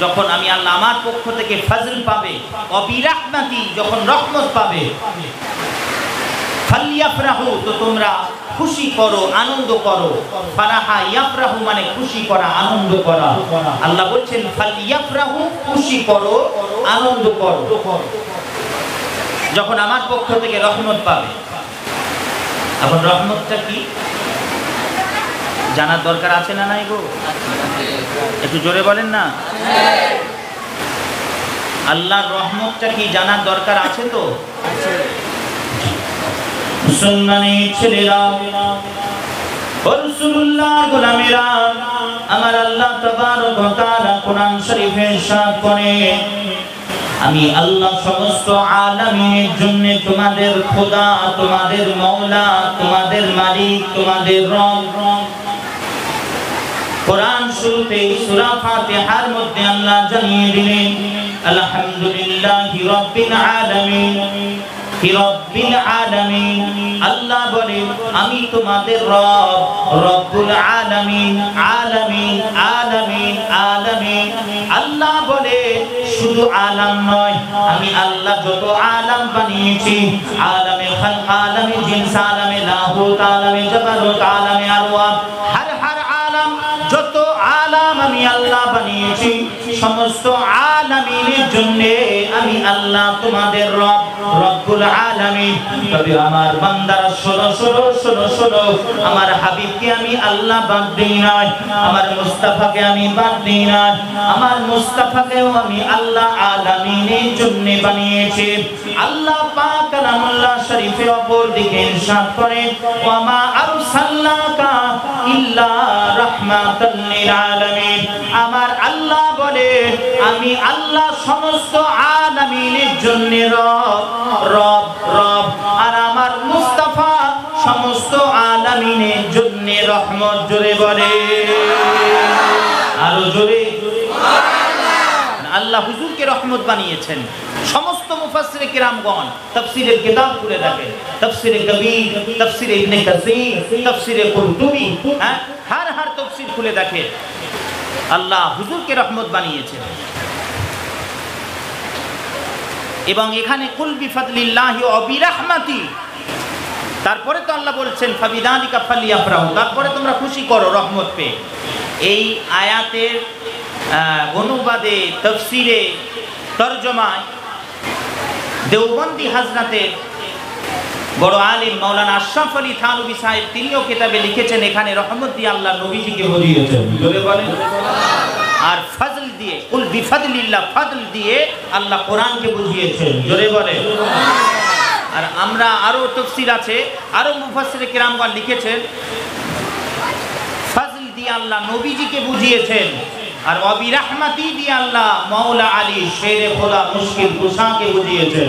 যখন আমি আল্লাহ আমার পক্ষ থেকে ফজল পাবে, ওয়া বিরাহমাতি, যখন রহমত পাবে, ফালইফরাহু, তো তোমরা খুশি করো, আনন্দ করো। ফারাহা ইয়াফরাহু মানে খুশি করা, আনন্দ করা। আল্লাহ বলছেন ফালইফরাহু, খুশি করো, আনন্দ করো যখন আমার পক্ষ থেকে রহমত পাবে। এখন রহমতটা কি জানার দরকার আছে না নাই গো? একটু জোরে বলেন না। আল্লাহর রহমতটা কি জানার দরকার আছে তো? মুসলমানের ছেলেরা, রাসূলুল্লাহর গোলামেরা, আমার আল্লাহ তাবারক ওয়া তাআলা কোরআন শরীফে ইরশাদ করে, আমি আল্লাহ সমস্ত আলামিনের জন্য তোমাদের খোদা, তোমাদের মাওলা, তোমাদের মালিক, তোমাদের রব। কোরআন শুরুতে সূরা ফাতিহার মধ্যে আল্লাহ জানিয়ে দিলেন, আলহামদুলিল্লাহি রাব্বিল আলামিন, রব্বিল আলামিন। আল্লাহ বলেন আমি তোমাদের রব, রব্বুল আলামিন, আলামিন, আলামিন, আলামিন। আল্লাহ বলে শুধু আলাম নয়, আমি আল্লাহ যত আলাম বানিয়েছি, আলামে খালক, আলামে জিনস, আলামে লাহুত, আলামে জাবারুত, আলামে আরওয়াহ, হর আলাম, যত আলাম সমস্ত আলামিনের জন্য আমি আল্লাহ তোমাদের রব, রব্বুল আলামিন। তবে আমার বান্দারা শোনো শোনো শোনো শোনো, আমার হাবিবকে আমি আল্লাহ বাদ দেই না, আমার মুস্তাফাকে আমি বাদ দেই না, আমার মুস্তাফাকেও আমি আল্লাহ আলামিনের জন্য বানিয়েছি। আল্লাহ পাক কালামুল্লাহ শরীফের অপর দিকে ইরশাদ করেন, ওয়া মা আরসালনাকা ইল্লা রাহমাতাল লিল আলামিন। আমার আল্লাহ বলে আমি আল্লাহ সমস্ত আলামিনের জন্য রব রব রব, আর আমার মুস্তাফা সমস্ত আলামিনের জন্য রহমত। জোরে বলে, আরো জোরে। আল্লাহ হুজুরকে রহমত বানিয়েছেন। সমস্ত মুফাসসিরে কিরামগণ তাফসীরের কিতাব খুলে দেখেন, তাফসীরে কবীর, তাফসীরে ইবনে কাসীর, তাফসীরে কুরতুবী, হর তাফসীর খুলে দেখেন, আল্লাহ হুজুরকে রহমত বানিয়েছেন। এবং এখানে কুল বিফাদলিল্লাহি ওয়া বিরাহমাতি, তারপরে তো আল্লাহ বলছেন ফাবিযালিকা ফালইফরাহু, তারপরে তোমরা খুশি করো রহমত পেয়ে। এই আয়াতের অনুবাদে, তাফসীরে, তরজমায় দেওবন্দি হাজরাতের বড় আলিম মাওলানা আশরাফ আলী থানভী সাহেব তিনিও কিতাবে লিখেছেন, এখানে রহমত দিয়ে আল্লাহ নবীজিকে বুঝিয়েছেন। জোরে বলেন। আর ফজল দিয়ে, কুল বিফাদলিল্লাহ, ফজল দিয়ে আল্লাহ কোরআনকে বুঝিয়েছেন। জোরে বলেন। আর আমরা আরো তাফসীর আছে, আরো মুফাসসিরে কিরামগণ লিখেছেন ফজল দিয়ে আল্লাহ নবীজিকে বুঝিয়েছেন, আর ওয়াবি রাহমাতি দিয়ে আল্লাহ মাওলা আলী শেরে খোদা মুশকিল কুশাকে বুঝিয়েছেন।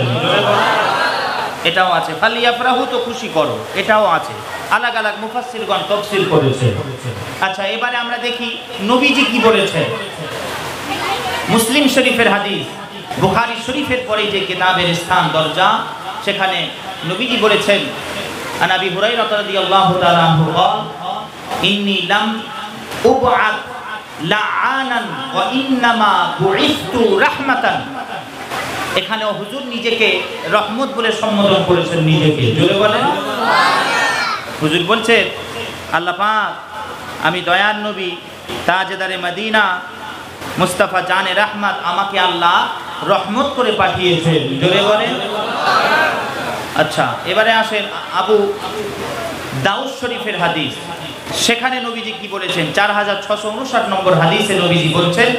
এটাও আছে। ফালিয়াফরাহু তো খুশি করো, এটাও আছে। আলাদা আলাদা মুফাসসিরগণ তাফসীর করেছে। আচ্ছা, এবারে আমরা দেখি নবীজি কি বলেছেন। মুসলিম শরীফের হাদিস, বুখারী শরীফের পরে যে কিতাবের স্থান দরজা, সেখানে নবীজি বলেছেন, আন আবি হুরায়রা রাদিয়াল্লাহু তাআলা আনহু قال ইন্নী লাম উবআত লাআনান ওয়া ইন্নামা বুইসতু রাহমাতান। এখানেও হুজুর নিজেকে রহমত বলে সম্বোধন করেছেন নিজেকে। জোরে বলেন। হুজুর বলছেন, আল্লাহ পাক আমি দয়ার নবী, তাজদারে মদিনা, মুস্তাফা জানে রহমত, আমাকে আল্লাহ রহমত করে পাঠিয়েছেন। জোরে বলেন। আচ্ছা, এবারে আসেন আবু দাউদ শরীফের হাদিস, সেখানে নবীজি কি বলেছেন। 4659 নম্বর হাদিসে নবীজি বলছেন,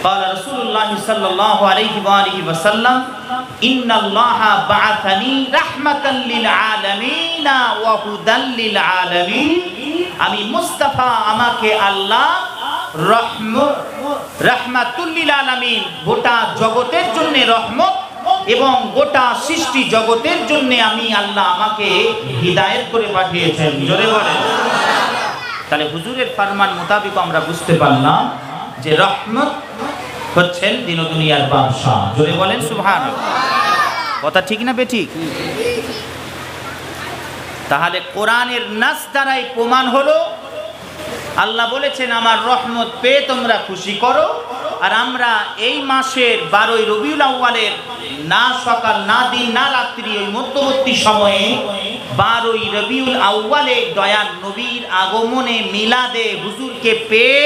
قال رسول الله صلى الله عليه وآله وسلم إن الله بعثني رحمة للعالمين وهدى للعالمين। আমি মুস্তাফা, আমাকে আল্লাহ রাহমাতুল লিল আলামিন, গোটা জগতের জন্য রহমত, এবং গোটা সৃষ্টি জগতের জন্য আমি আল্লাহ আমাকে হিদায়াত করে পাঠিয়েছেন। জোরে বলেন। তাহলে হুজুরের ফরমান মোতাবেক আমরা বুঝতে পারলাম যে রহমত হচ্ছেন দিন ও দুনিয়ার বাদশা। জোরে বলেন সুবহানাল্লাহ। কথা ঠিক না বেঠিক? তাহলে কোরআনের নাস দ্বারাই প্রমাণ হলো, আল্লাহ বলেছেন আমার রহমত পেয়ে তোমরা খুশি করো। আর আমরা এই মাসের 12ই রবিউল আউয়ালের না সকাল না দিন না রাত্রি, ওই মধ্যবর্তী সময়ে 12ই রবিউল আউয়ালে দয়ার নবীর আগমনে, মিলাদে হুজুরকে পেয়ে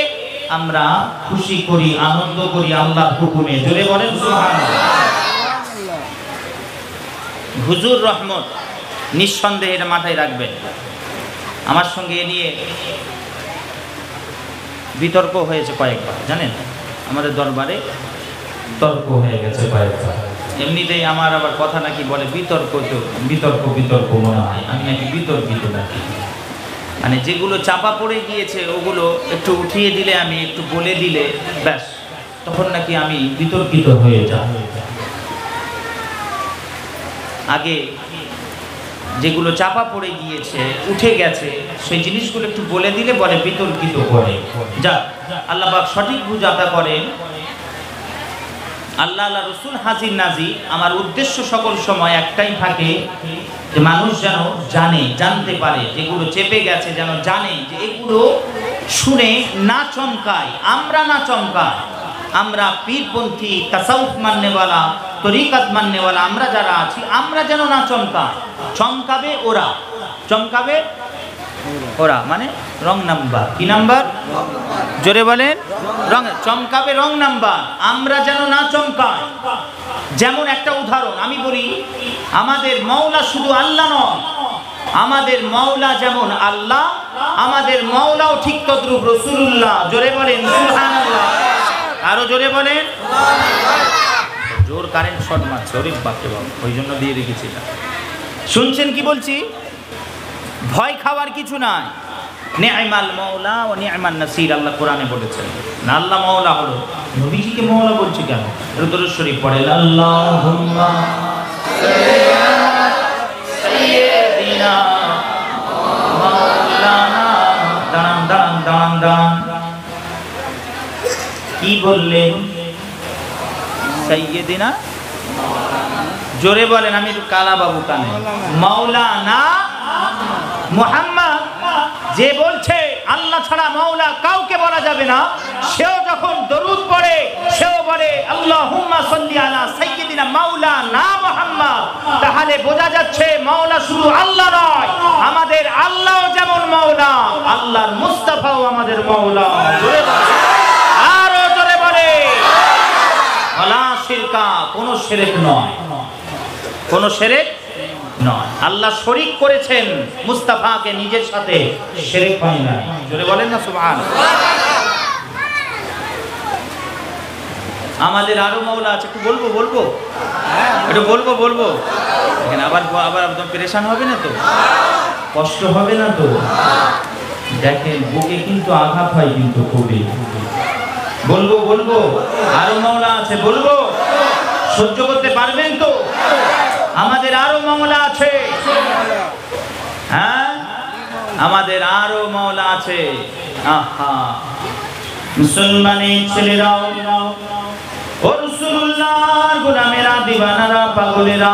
আমরা খুশি করি, আনন্দ করি আল্লাহর হুকুমে। জোরে বলেন সুবহানাল্লাহ। হুজুর রহমত নিঃসন্দেহে এটা মাথায় রাখবেন। আমার সঙ্গে এ নিয়ে বিতর্ক হয়েছে কয়েকবার, জানেন, আমাদের দরবারে তর্ক হয়ে গেছে কয়েকবার। এমনিতেই আমার আবার কথা নাকি বলে বিতর্ক, তো বিতর্ক বিতর্ক মনে হয়, আমি নাকি বিতর্কিত নাকি, মানে যেগুলো চাপা পড়ে গিয়েছে ওগুলো একটু উঠিয়ে দিলে, আমি একটু বলে দিলে ব্যাস, তখন নাকি আমি বিতর্কিত হয়ে যাই। আগে যেগুলো চাপা পড়ে গিয়েছে, উঠে গেছে, সেই জিনিসগুলো একটু বলে দিলে বলে বিতর্কিত করে। যা আল্লাহ পাক সঠিক বুঝাতা করেন। আল্লাহ আল্লাহ রসুল হাজির নাজির, আমার উদ্দেশ্য সকল সময় একটাই থাকে যে মানুষ যেন জানে, জানতে পারে, যেগুলো চেপে গেছে যেন জানে, যে এগুলো শুনে না চমকায়, আমরা না চমকাই, আমরা পীরপন্থী, তাসাউফ মাননেওয়ালা, তরিকাত মাননেওয়ালা আমরা যারা আছি, আমরা যেন না চমকাই। চমকাবে ওরা, চমকাবে ওরা মানে রং নাম্বার। কি নাম্বার? জোরে বলেন। রং চমকাবে, রং নাম্বার। আমরা যেন না চমকাই। যেমন একটা উদাহরণ আমি বলি, আমাদের মাওলা শুধু আল্লাহ নয়, আমাদের মাওলা যেমন আল্লাহ, আমাদের মাওলাও ঠিক তদ্রূপ রাসূলুল্লাহ। জোরে বলেন সুবহানাল্লাহ। আরো জোরে বলেন। জোর কারেন্ট শর্ট মারছে, ওরে বাপরে বাপ, ওই জন্য দিয়ে রেখেছিলাম। শুনছেন কি বলছি? ভয় খাওয়ার কিছু নাই। নি'মাল মাওলা ওয়া নি'মান নাসির, আল্লাহ কোরআনে বলেছেন। না আল্লাহ মাওলা হলো, নবীজিকে মাওলা বলছে কেন? দরুদ শরীফ পড়েন, আল্লাহুম্মা সাইয়্যিদিনা মাওলানা। দাঁড়ান দাঁড়ান দাঁড়ান দাঁড়ান, কি বললেন? সাইয়্যিদিনা, জোরে বলেন, আমি একটু কালা বাবু কানে। মাওলানা মুহাম্মদ যে বলছে আল্লাহ ছাড়া মাওলা কাউকে বলা যাবে না, সেও যখন দরুদ পড়ে সেও বলে আল্লাহুম্মা সাল্লি আলা সাইয়্যিদিনা মাওলানা মুহাম্মদ। তাহলে বোঝা যাচ্ছে মাওলা শুধু আল্লাহ নয়, আমাদের আল্লাহও যেমন মাওলা, আল্লাহর মুস্তাফাও আমাদের মাওলা। জোরে বলে, আরো জোরে বলে। ওয়ালা শিরকা, কোন শিরক নয়, কোন শিরক নয়। আল্লাহ শরীক করেছেন মুস্তাফাকে নিজের সাথে, শিরক হয় না। জোরে বলেন না সুবহানাল্লাহ। আমাদের আরো মাওলা আছে, একটু বলবো বলবো একটু বলবো বলবো এখানে আবার আবার একদম পেরেশান হবে না তো, কষ্ট হবে না তো? দেখেন বুকে কিন্তু আঘাত হয় কিন্তু খুবই। বলবো বলবো আরো মাওলা আছে, বলবো, সহ্য করতে পারবেন তো? আমাদের আরো মাওলা আছে, হ্যাঁ আমাদের আরো মাওলা আছে। আহা, মুসলমানের ছেলেরাও ও রাসূলুল্লাহর গোলামেরা, দিওয়ানারা, পাগলেরা,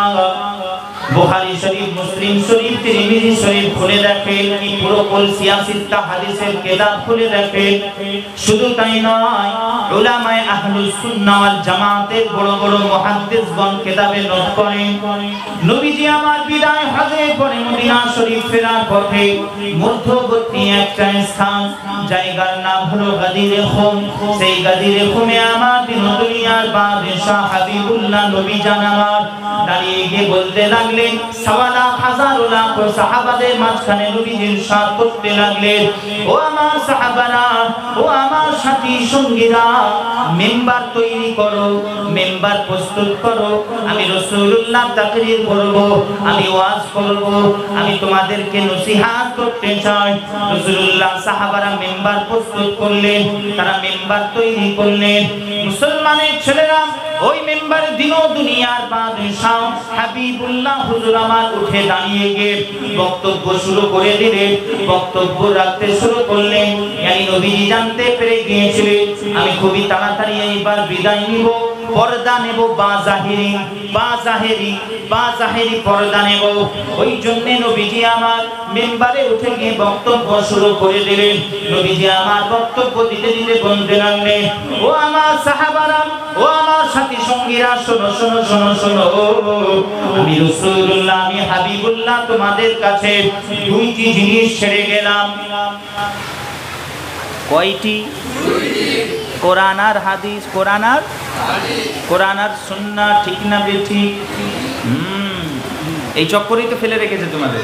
বুখারী শরীফ, মুসলিম শরীফ, তিরমিজি শরীফ খুলে দেখেন, কি পুরো সিয়াসিত্তা হাদিসের কিতাব খুলে দেখেন। শুধু তাই নয়, উলামায়ে আহলুস সুন্নাহ ওয়াল জামাতের বড় বড় মুহাদ্দিসগণ কিতাবে নোট করেন, নবীজি আমার বিদায় হজে পরে মদিনা শরীফ ফেরার পথে মধ্যবর্তী একটা স্থান, জায়গার নাম হলো গাদিরে খুম। সেই গাদিরে খুমে আমার দিন দুনিয়ার বাদশাহ হাবিবুল্লাহ নবী জান আমার দাঁড়িয়ে গিয়ে বলতে লাগলেন, সাওয়ালা হাজার লাখ সাহাবাদের মাঝখানে নবীজি ইরশাদ করতে লাগলেন, ও আমার সাহাবারা, ও আমার সাথী সঙ্গীরা, মেম্বার তৈরি করো, মেম্বার প্রস্তুত করো, আমি রাসূলুল্লাহ তাকরীর করব, আমি ওয়াজ করব, আমি তোমাদেরকে নসিহত করতে চাই। রাসূলুল্লাহ সাহাবারা মেম্বার প্রস্তুত করলেন, তারা মেম্বার তৈরি করলেন। মুসলমানের ছেলেরা ওই মেম্বারে দিন দুনিয়ার বাদশাহ হাবিবুল্লাহ হুজুর আমার উঠে দাঁড়িয়ে গিয়ে বক্তব্য শুরু করে দিলেন। বক্তব্য রাখতে শুরু করলেন, yani নবীজি জানতে পেরে গিয়েছিলেন আমি খুবই তাড়াতাড়ি এইবার বিদায় নিব, পর্দা নেব, বা জাহেরি পর্দা নেব। ওই জন্য নবীজি আমার মেম্বারে উঠে গিয়ে বক্তব্য শুরু করে দিলেন। নবীজি আমার বক্তব্য দিতে দিতে বলতে লাগলেন, ও আমার সাহাবারা, ও আমার সাথী সঙ্গীরা, শোনো শোনো শোনো শোনো, আমি রাসূলুল্লাহ, আমি হাবিবুল্লাহ তোমাদের কাছে দুইটি জিনিস ছেড়ে গেলাম। কয়টি? কোরআন আর হাদিস। কোরআন আর সুন্নাহ, ঠিক না বেঠিক? এই চক্করেই তো ফেলে রেখেছে তোমাদের।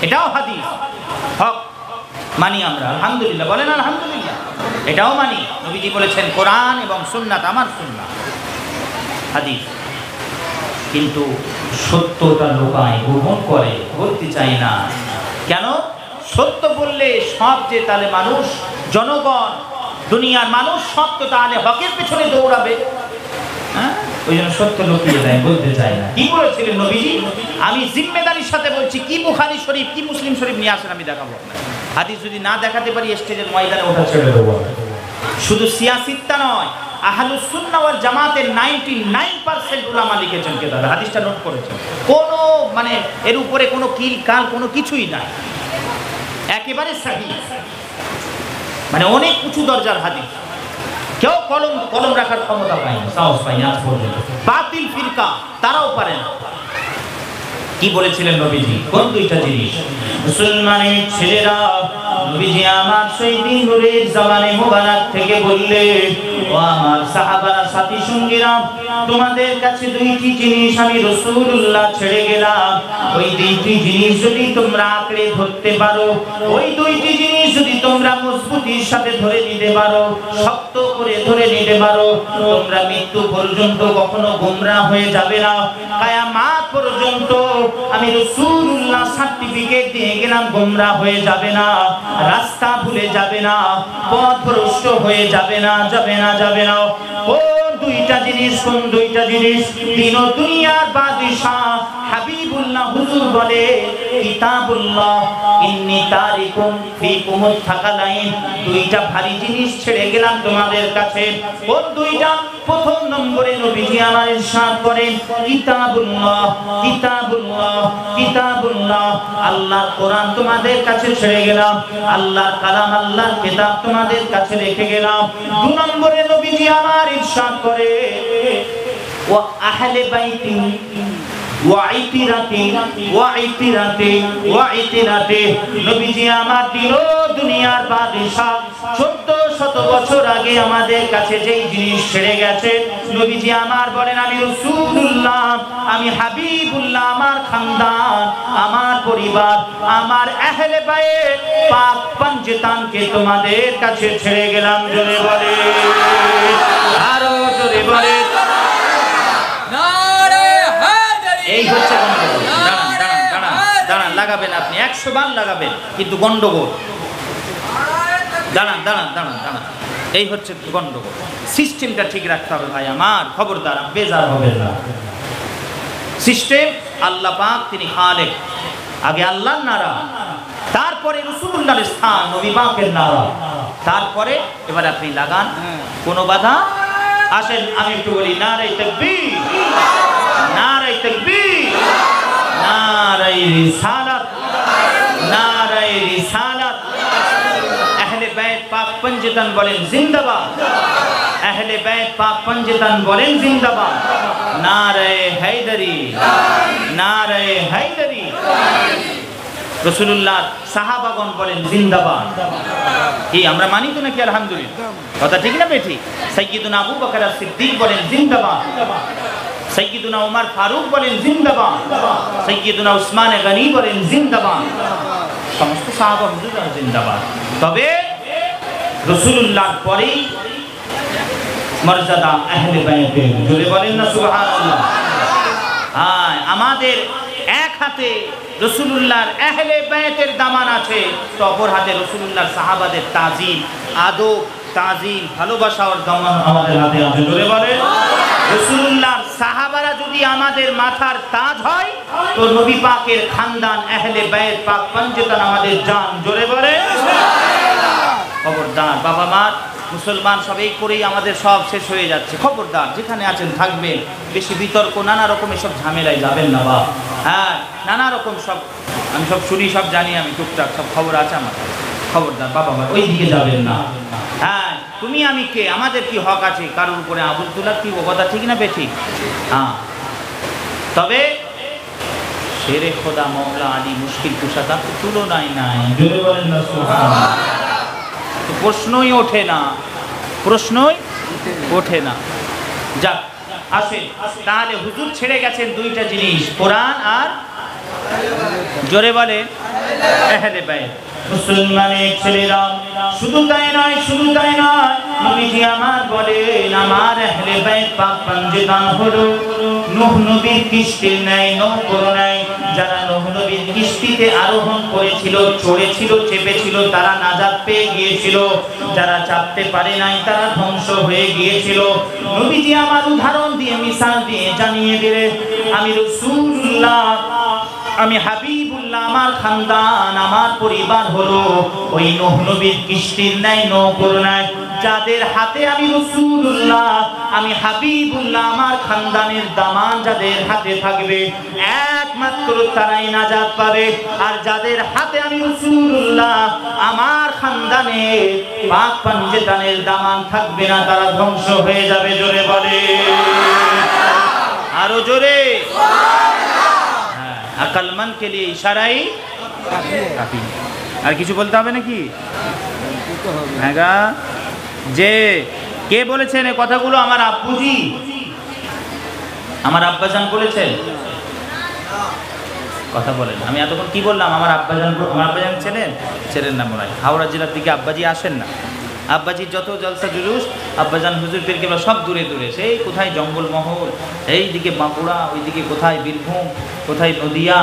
এটাও হাদিস, হক মানি আমরা, আলহামদুলিল্লাহ, বলেন আলহামদুলিল্লাহ। এটাও মানি, নবীজি বলেছেন কোরআন এবং সুন্নাত আমার সুন্নাহ, হাদিস। কিন্তু সত্যটা লোকায়, গোপন করে, বলতে চায় না। কেন? সত্য বললে সব যে তাহলে মানুষ, জনগণ, দুনিয়ার মানুষ সব তো তাহলে হকের পেছনে দৌড়াবে। হ্যাঁ, ওই জন্য সত্য লুকিয়ে দেয়, বলতে চায় না। কি বলেছিলেন নবীজি? আমি জিম্মেদারির সাথে বলছি, কি বুখারী শরীফ, কি মুসলিম শরীফ নিয়ে আসেন, আমি দেখাবো। হাদিস যদি না দেখাতে পারি স্টেজের ময়দানে ওঠা ছেড়ে দেবো। শুধু সিয়াসিত্তা নয়, আহলুস সুন্নাহ ওয়াল জামাতের 99% উলামা লিখেছেন কিতাবে, হাদিসটা নোট করেছেন। কোনো মানে এর উপরে কোনো কিল কাল কোনো কিছুই নাই, একেবারে সহিহ, মানে অনেক উঁচু দরজার হাদিস। কেউ কলম রাখার ক্ষমতা পায় না, সাহস পায় না আজ পর্যন্ত। বাতিল ফিরকা তারাও পারে না। কি বলেছিলেন নবীজি? কোন দুইটা জিনিস? মুসলমানের ছেলেরা নবীজি আমার সেই দিন নূরের জামানে মুবারক থেকে বললেন, ও আমার সাহাবারা, সাথী সঙ্গীরা, তোমাদের কাছে দুইটি জিনিস আমি রাসূলুল্লাহ ছেড়ে গেলাম। ওই দুইটি জিনিস যদি তোমরা আঁকড়ে ধরতে পারো, ওই দুইটি জিনিস যদি তোমরা মজবুতির সাথে ধরে নিতে পারো, শক্ত করে ধরে নিতে পারো, তোমরা মৃত্যু পর্যন্ত কখনো গোমরা হয়ে যাবে না। কিয়ামত পর্যন্ত আমি রাসূলুল্লাহ সার্টিফিকেট দিয়ে গেলাম, গোমরা হয়ে যাবে না, রাস্তা ভুলে যাবে না, পথভ্রষ্ট হয়ে যাবে না, যাবে না, যাবে না। কোন দুইটা জিনিস? কোন দুইটা জিনিস? দিন ও দুনিয়ার বাদশাহ হাবিবুল্লাহ হুজুর বলে, কিতাবুল্লাহ ইন্নী তারিকুম ফিকুমুত থাকালাইন। দুইটা ভারী জিনিস ছেড়ে গেলাম তোমাদের কাছে। কোন দুইটা? প্রথম নম্বরে নবীজি আমার ইরশাদ করেন, কিতাবুল্লাহ, কিতাবুল্লাহ, কিতাবুল্লাহ, আল্লাহর কোরআন তোমাদের কাছে ছেড়ে গেলাম, আল্লাহর কালাম, আল্লাহর কিতাব তোমাদের কাছে রেখে গেলাম। দুই নম্বরে নবীজি আমার ইরশাদ করে, ওয়া আহলে বাইতি নবীজি আমার দিল দুনিয়ার বাদশাহ 1400 বছর আগে আমাদের কাছে যেই জিনিস ছেড়ে গেছে, নবীজি আমার বলেন, আমি রাসূলুল্লাহ, আমি হাবিবুল্লাহ, আমার খানদান, আমার পরিবার, আমার আহলে বাইত পাক পঞ্জতানকে তোমাদের কাছে ছেড়ে গেলাম। জোরে বলে, আরো জোরে বলে। এই হচ্ছে গন্ডগোল। দাঁড়ান, দাঁড়ান, দাঁড়ান, দাঁড়ান, লাগাবেন আপনি 100 বার লাগাবেন, কিন্তু গন্ডগোল। দাঁড়ান, দাঁড়ান, দাঁড়ান, দাঁড়ান, এই হচ্ছে গন্ডগোল। সিস্টেমটা ঠিক রাখতে হবে ভাই আমার, খবরদার বেজার হবে না। সিস্টেম, আল্লাহ পাক তিনি খালেক, আগে আল্লাহর নারা, তারপরে রাসূলুল্লাহর স্থান, নবী পাকের নারা, তারপরে এবার আপনি লাগান, কোনো বাধা আসেন। আমি একটু বলি, নারে তাকবীর, নারে তাকবীর, নারে রিসালাত, নারে রিসালাত। আহলে বাইত পাক পঞ্জতান বলেন জিন্দাবাদ, আহলে বাইত পাক পঞ্জতান বলেন জিন্দাবাদ। নারে হায়দারি, নারে হায়দারি। রাসূলুল্লাহ সাহাবাগণ বলেন জিন্দাবাদ। কি আমরা মানি তো নাকি? আলহামদুলিল্লাহ, কথা ঠিক না বেঠিক? সাইয়্যিদুনা আবু বকর as-সিদ্দিক বলেন জিন্দাবাদ, সাইয়্যিদুনা উমর ফারুক বলেন জিন্দাবাদ, সাইয়্যিদুনা উসমান গনি বলেন জিন্দাবাদ। সমস্ত সাহাবা হুজুররা জিন্দাবাদ। তবে রাসূলুল্লাহর পরেই মর্যাদা আহলে বাইতের। জোরে বলেন না সুবহানাল্লাহ। হ্যাঁ, আমাদের এক হাতে রাসূলুল্লাহর আহলে বাইতের দামান আছে, তো অপর হাতে রাসূলুল্লাহর সাহাবাদের তাজিম, আদব, তাজিম, ভালোবাসার দামান আমাদের হাতে আছে। জোরে বলেন, রাসূলুল্লাহর সাহাবারা যদি আমাদের মাথার তাজ হয়, তো নবী পাকের খানদান আহলে বাইত পাক পঞ্জতান আমাদের জান। জোরে বলেন খবরদার। বাবা মা মুসলমান সবাই করেই আমাদের সব শেষ হয়ে যাচ্ছে। খবরদার, যেখানে আছেন থাকবেন, বেশি বিতর্ক, নানা রকম এসব ঝামেলায় যাবেন না বাবা। হ্যাঁ, নানা রকম সব আমি সব শুনি, সব জানি, আমি টুকটাক সব খবর আছে আমার। খবরদার বাবা মা, ওই দিকে যাবেন না। হ্যাঁ, তুমি আমি কে, আমাদের কি হক আছে কারোর উপরে আবুল তুলার? কি ও কথা ঠিক না বেঠিক? হ্যাঁ, তবে শেরে খোদা মওলা আলী মুশকিল কুশা তার তো তুলনাই নাই। জোরে বলেন না সুবহানাল্লাহ। তো প্রশ্নই ওঠে না, প্রশ্নই ওঠে না। যাক, আসেন তাহলে হুজুর ছেড়ে গেছেন দুইটা জিনিস, কোরআন আর জোরে বলেন আহলে বাইত। মুসলমানের ছেলেরা শুধু তাই নয়, শুধু তাই নয়, নবীজি আমার বলেন, আমার আহলে বাইত পাক পঞ্জতান হলো নূহ নবীর কিস্তির ন্যায়, নৌকোর ন্যায়। যারা নূহ নবীর কিস্তিতে আরোহণ করেছিল, চড়েছিল, চেপেছিল, তারা নাজাত পেয়ে গিয়েছিল। যারা চাপতে পারে নাই, তারা ধ্বংস হয়ে গিয়েছিল। নবীজি আমার উদাহরণ দিয়ে, মিসাল দিয়ে জানিয়ে দিলেন, আমি রাসূলুল্লাহ, আমি হাবিবুল্লাহ, আমার খানদান, আমার পরিবার হলো ওই নূহ নবীর কিস্তির ন্যায়, নৌকোর ন্যায়। যাদের হাতে আমি রাসূলুল্লাহ, আমি হাবিবুল্লাহ, আমার খানদানের দামান যাদের হাতে থাকবে, একমাত্র তারাই নাজাত পাবে। আর যাদের হাতে আমি রাসূলুল্লাহ, আমার খানদানের পাক পঞ্জতানের দামান থাকবে না, তারা ধ্বংস হয়ে যাবে। জোরে বলে, আরো জোরে। আকলমন কে লিয়ে ইশারাই কাফি। আর কিছু বলতে হবে নাকি? হ্যাঁ, যে কে বলেছেন এই কথাগুলো? আমার আব্বুজি, আমার আব্বাজান বলেছেন। কথা বলেন, আমি এতক্ষণ কি বললাম? আমার আব্বাজান ছেলেন না মনে হয়। হাওড়া জেলার দিকে আব্বাজি আসেন না। আব্বাজির যত জলসা জুলুস, আব্বাজান হুজুর পীর কেবলা সব দূরে দূরে, সেই কোথায় জঙ্গলমহল, এইদিকে বাঁকুড়া, ওইদিকে কোথায় বীরভূম, কোথায় নদিয়া,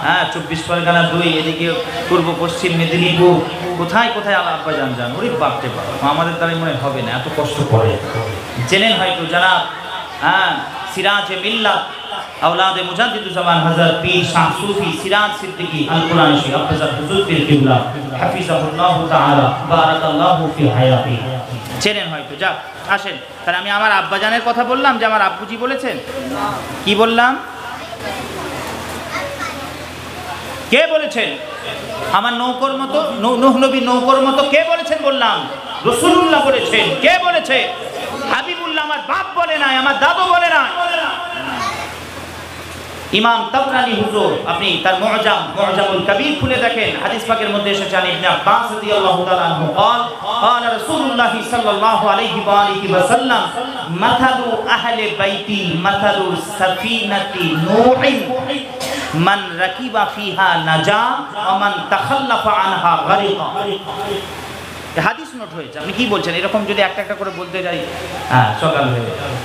হ্যাঁ 24 পরগনা 2, এদিকে পূর্ব পশ্চিম মেদিনীপুর, কোথায় কোথায় আব্বাজান যান। ওরে বাপরে বাপ, আমাদের দ্বারা মনে হবে না, এত কষ্ট করে। জেনেন হয়তো যারা, হ্যাঁ সিরাজে মিল্লাত औलाद मुजाद्दिदुज़्ज़मान हज़रत पीर शाह सूफी सिराज सिद्दीकी अल कुरैशी अफ़ज़ल हुज़ूर पीर किबला हाफिज़हुल्लाहु ताआला बाराकाल्लाहु फी हायाती। চেনেন হয়তো। যাক, আসেন তাহলে আমি আমার আব্বাজানের কথা বললাম যে আমার আব্বুজি বলেছেন। কি বললাম? কে বলেছেন? আমার নৌকর মতো, নূহ নবী নৌকর মতো কে বলেছেন? বললাম রাসূলুল্লাহ বলেছেন। কে বলেছে? হাবিবুল্লাহ। আমার বাপ বলে নাই, আমার দাদু বলে নাই। ইমাম তাবরানী হুজুর, আপনি তার মুআজামুল কবির খুলে দেখেন, হাদিস পাকের মধ্যে এসেছে ইবনে আব্বাস রাদিয়াল্লাহু তাআলা আনহু قال قال রাসূলুল্লাহ সাল্লাল্লাহু আলাইহি ওয়া আলিহি ওয়াসাল্লাম মাথালু আহলি বাইতি মাথালু সাফিনাতি নূহিন মান রাকিবা ফিহা নাজা ওয়া মান তাখাল্লাফা আনহা গারিকা। হাদিস নোট হয়েছে। আপনি কি বলছেন? এরকম যদি একটা একটা করে বলতে যাই, হ্যাঁ সকাল হয়ে যাবে।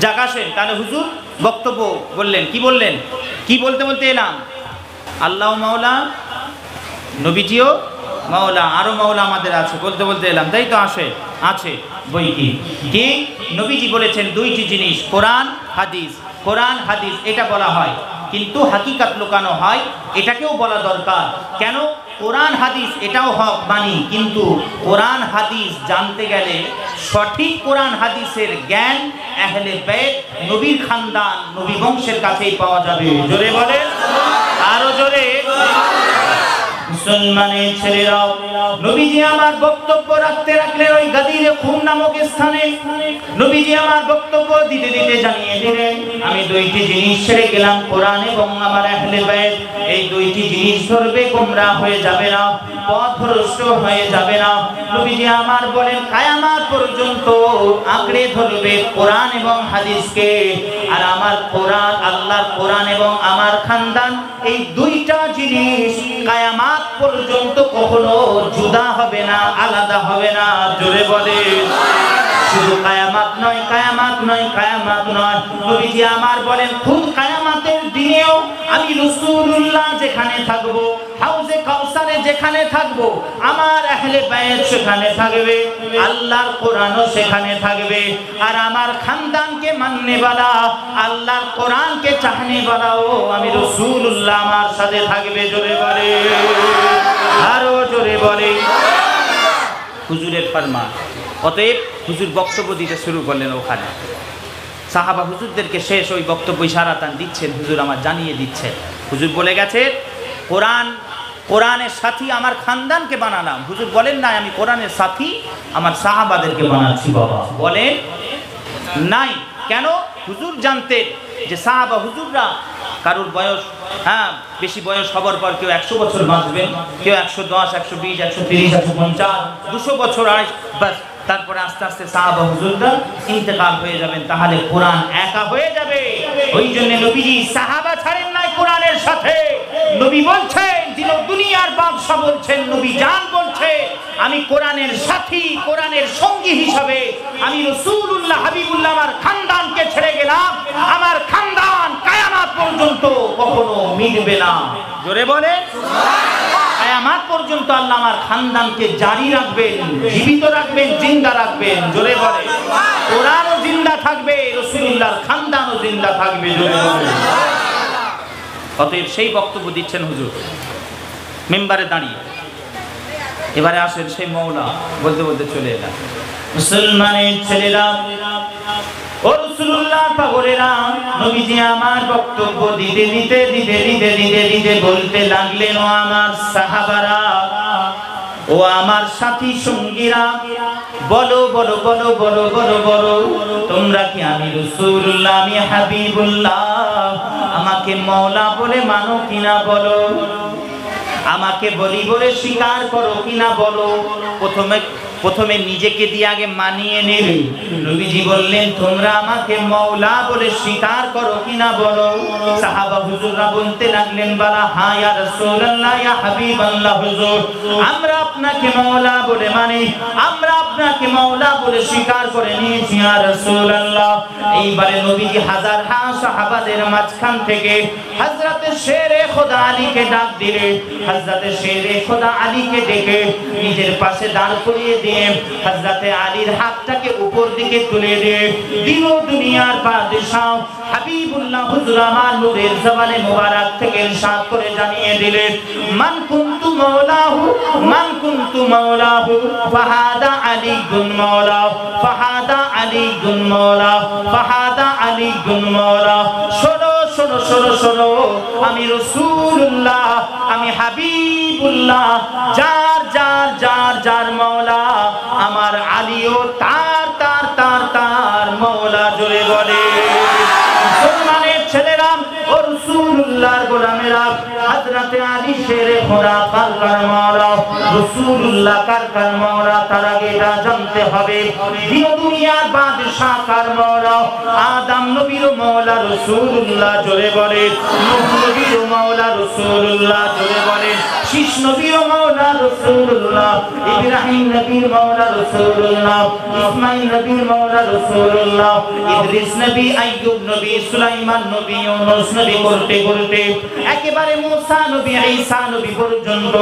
যাক, আসেন তাহলে হুজুর বক্তব্য বললেন। কি বললেন? কি বলতে বলতে এলাম? আল্লাহ মাওলা, নবীজিও মাওলা, আরো মাওলা আমাদের আছে, বলতে বলতে এলাম। তাই তো আছে বই কি নবীজি বলেছেন দুইটি জিনিস, কোরআন হাদিস। কোরআন হাদিস এটা বলা হয়, কিন্তু হাকিকাত লুকানো হয়, এটাকেও বলা দরকার। কেন? কোরআন হাদিস এটাও হক মানি, কিন্তু কোরআন হাদিস জানতে গেলে সঠিক কোরআন হাদিসের জ্ঞান আহলে বাইত, নবীর খানদান, নবী বংশের কাছেই পাওয়া যাবে। জোরে বলেন, আরো জোরে। মুসলমানের ছেলেরা, নবীজি আমার বক্তব্য রাখলেন ওই গাদিরে খুম নামক স্থানে। নবীজি আমার বক্তব্য দিতে দিতে জানিয়ে দিলেন, আমি দুইটি জিনিস ছেড়ে গেলাম, কোরআন এবং আমার আহলে বাইত। এই দুইটি জিনিস ধরবে, গোমরাহ হয়ে যাবে না, পথভ্রষ্ট হয়ে যাবে না। নবীজি আমার বলেন কিয়ামত পর্যন্ত আঁকড়ে ধরবে কোরআন এবং হাদিসকে। আর আমার কোরআন, আল্লাহর কোরআন এবং আমার খানদান, এই দুইটা জিনিস কিয়ামত পর্যন্ত কখনো জুদা হবে না, আলাদা হবে না। জোরে বলে, শুধু কিয়ামত নয়, কিয়ামত নয়, কিয়ামত নয়। নবীজি আমার বলেন খুদ কিয়ামতের দিনেও আমি রাসূলুল্লাহ যেখানে থাকবো, হাউজে কাউসারে যেখানে থাকবো, আমার আহলে বাইত সেখানে থাকবে, আল্লাহর কোরআনও সেখানে থাকবে। আর আমার খানদানকে মাননে वाला, আল্লাহর কোরআনকে চাহনে वालाও আমি রাসূলুল্লাহ আমার সাথে থাকবে। জোরে বলে, আরো জোরে বলে। হুজুরের ফরমান। অতএব হুজুর বক্তব্য দিতে শুরু করলেন ওখানে। সাহাবা হুজুরদেরকে শেষ ওই বক্তব্য ইশারাতান দিচ্ছেন, হুজুর আমার জানিয়ে দিচ্ছেন। হুজুর বলে গেছে কোরআনের সাথী আমার খানদানকে বানালাম। হুজুর বলেন না আমি কোরআনের সাথী আমার সাহাবাদেরকে বানাচ্ছি। বাবা বলেন নাই। কেন? হুজুর জানতেন যে সাহাবা হুজুররা কারোর বয়স, হ্যাঁ বেশি বয়স হবার পর কেউ 100 বছর বাঁচবেন, কেউ 110, 120, 130, 150, 200 বছর আয়, বাস তারপরে আস্তে আস্তে সাহাবা হুজুররা ইন্তেকাল হয়ে যাবেন। তাহলে কোরআন একা হয়ে যাবে। ওই জন্য নবীজি সাহাবা ছাড়েন নাই কোরআনের সাথে। নবী বলছেন, দিন দুনিয়ার বাদশা বলছেন, নবী জান বলছে আমি কোরআনের সাথী, কোরআনের সঙ্গী হিসাবে আমি রাসূলুল্লাহ হাবিবুল্লাহ আমার খানদানকে ছেড়ে গেলাম। আমার খানদান কিয়ামত পর্যন্ত কখনো মিটবে না। জোরে বলে, কিয়ামত পর্যন্ত আল্লাহ আমার খানদানকে জারি রাখবেন, জীবিত রাখবেন, জিন্দা রাখবেন। জোরে বলে, কোরআনও জিন্দা থাকবে, রাসূলুল্লাহর খানদানও জিন্দা থাকবে। জোরে বলে। অতএব সেই বক্তব্য দিচ্ছেন হুজুর মিম্বারে দাঁড়িয়ে। এবারে আসেন সেই মওলা, বলতে বলতে চলে এলাম। মুসলমানের ছেলেরা ও রাসূলুল্লাহ পাগলেরা, নবীজি আমার বক্তব্য দিতে দিতে দিতে দিতে দিতে দিতে বলতে লাগলেন, ও আমার সাহাবারা, ও আমার সাথী সঙ্গীরা, বলো বলো বলো বলো বলো বলো, তোমরা কি আমি রাসূলুল্লাহ, আমি হাবিবুল্লাহ, আমাকে মওলা বলে মানো কিনা বলো, আমাকে বলি বলে স্বীকার করো কিনা বলো। প্রথমে নিজেকে দিয়ে আগে মানিয়ে নিলে নবীজি বললেন তোমরা আমাকে মওলা বলে স্বীকার করো কিনা বলো। সাহাবা হুজুররা বলতে লাগলেন বালা, হ্যাঁ ইয়া রাসূলুল্লাহ ইয়া হাবিবাল্লাহ হুজুর, আমরা আপনাকে মওলা বলে মানি, আমরা আপনাকে মওলা বলে স্বীকার করে নিয়েছি ইয়া রাসূলুল্লাহ। এইবারে নবীজি হাজার সাহাবাদের মাঝখান থেকে হযরতে শেরে খোদা আলীকে ডাক দিলেন। হযরতে শেরে খোদা আলীকে ডেকে নিজের পাশে দাঁড় করিয়ে দিয়ে হযরতে আলীর হাতটাকে উপর দিকে তুলে দিয়ে দিল দুনিয়ার বাদশাহ হাবিবুল্লাহ হুজুর আমার নূরের জবানে মোবারক থেকে ইরশাদ করে জানিয়ে দিলেন, মান কুনতু মাওলাহু মান কুনতু মাওলাহু ফাহাদা আলীকুন মাওলা, ফাহাদা আলীকুন মাওলা, ফাহাদা আলীকুন মাওলা। শোনো শোনো শোনো শোনো, আমি রাসূলুল্লাহ, আমি হাবিবুল্লাহ, যার যার যার যার মাওলা আমার আলীও তার তার তার তার মাওলা। জোরে বলে মুসলমানের ছেলেরা ও রাসূলুল্লাহর গোলামেরা, হযরতে আলী শেরে খোদা কার কার মাওলা, রাসূলুল্লাহ কার কার মাওলা, তার আগে এটা জানতে হবে দিও দুনিয়ার বাদশা কার মাওলা। আদম নবীর মাওলা রাসূলুল্লাহ, জোরে বলে নূহ নবীর মাওলা রাসূলুল্লাহ, জোরে বলে শীষ নবীর মাওলা রাসূলুল্লাহ, ইব্রাহিম নবীর মাওলা রাসূলুল্লাহ, ইসমাঈল নবীর মাওলা রাসূলুল্লাহ, ইদ্রিস নবী, আইয়ুব নবী, সুলাইমান নবী, ইউনূস নবী করতে করতে একেবারে মুসা নবী, ঈসা নবী পর্যন্ত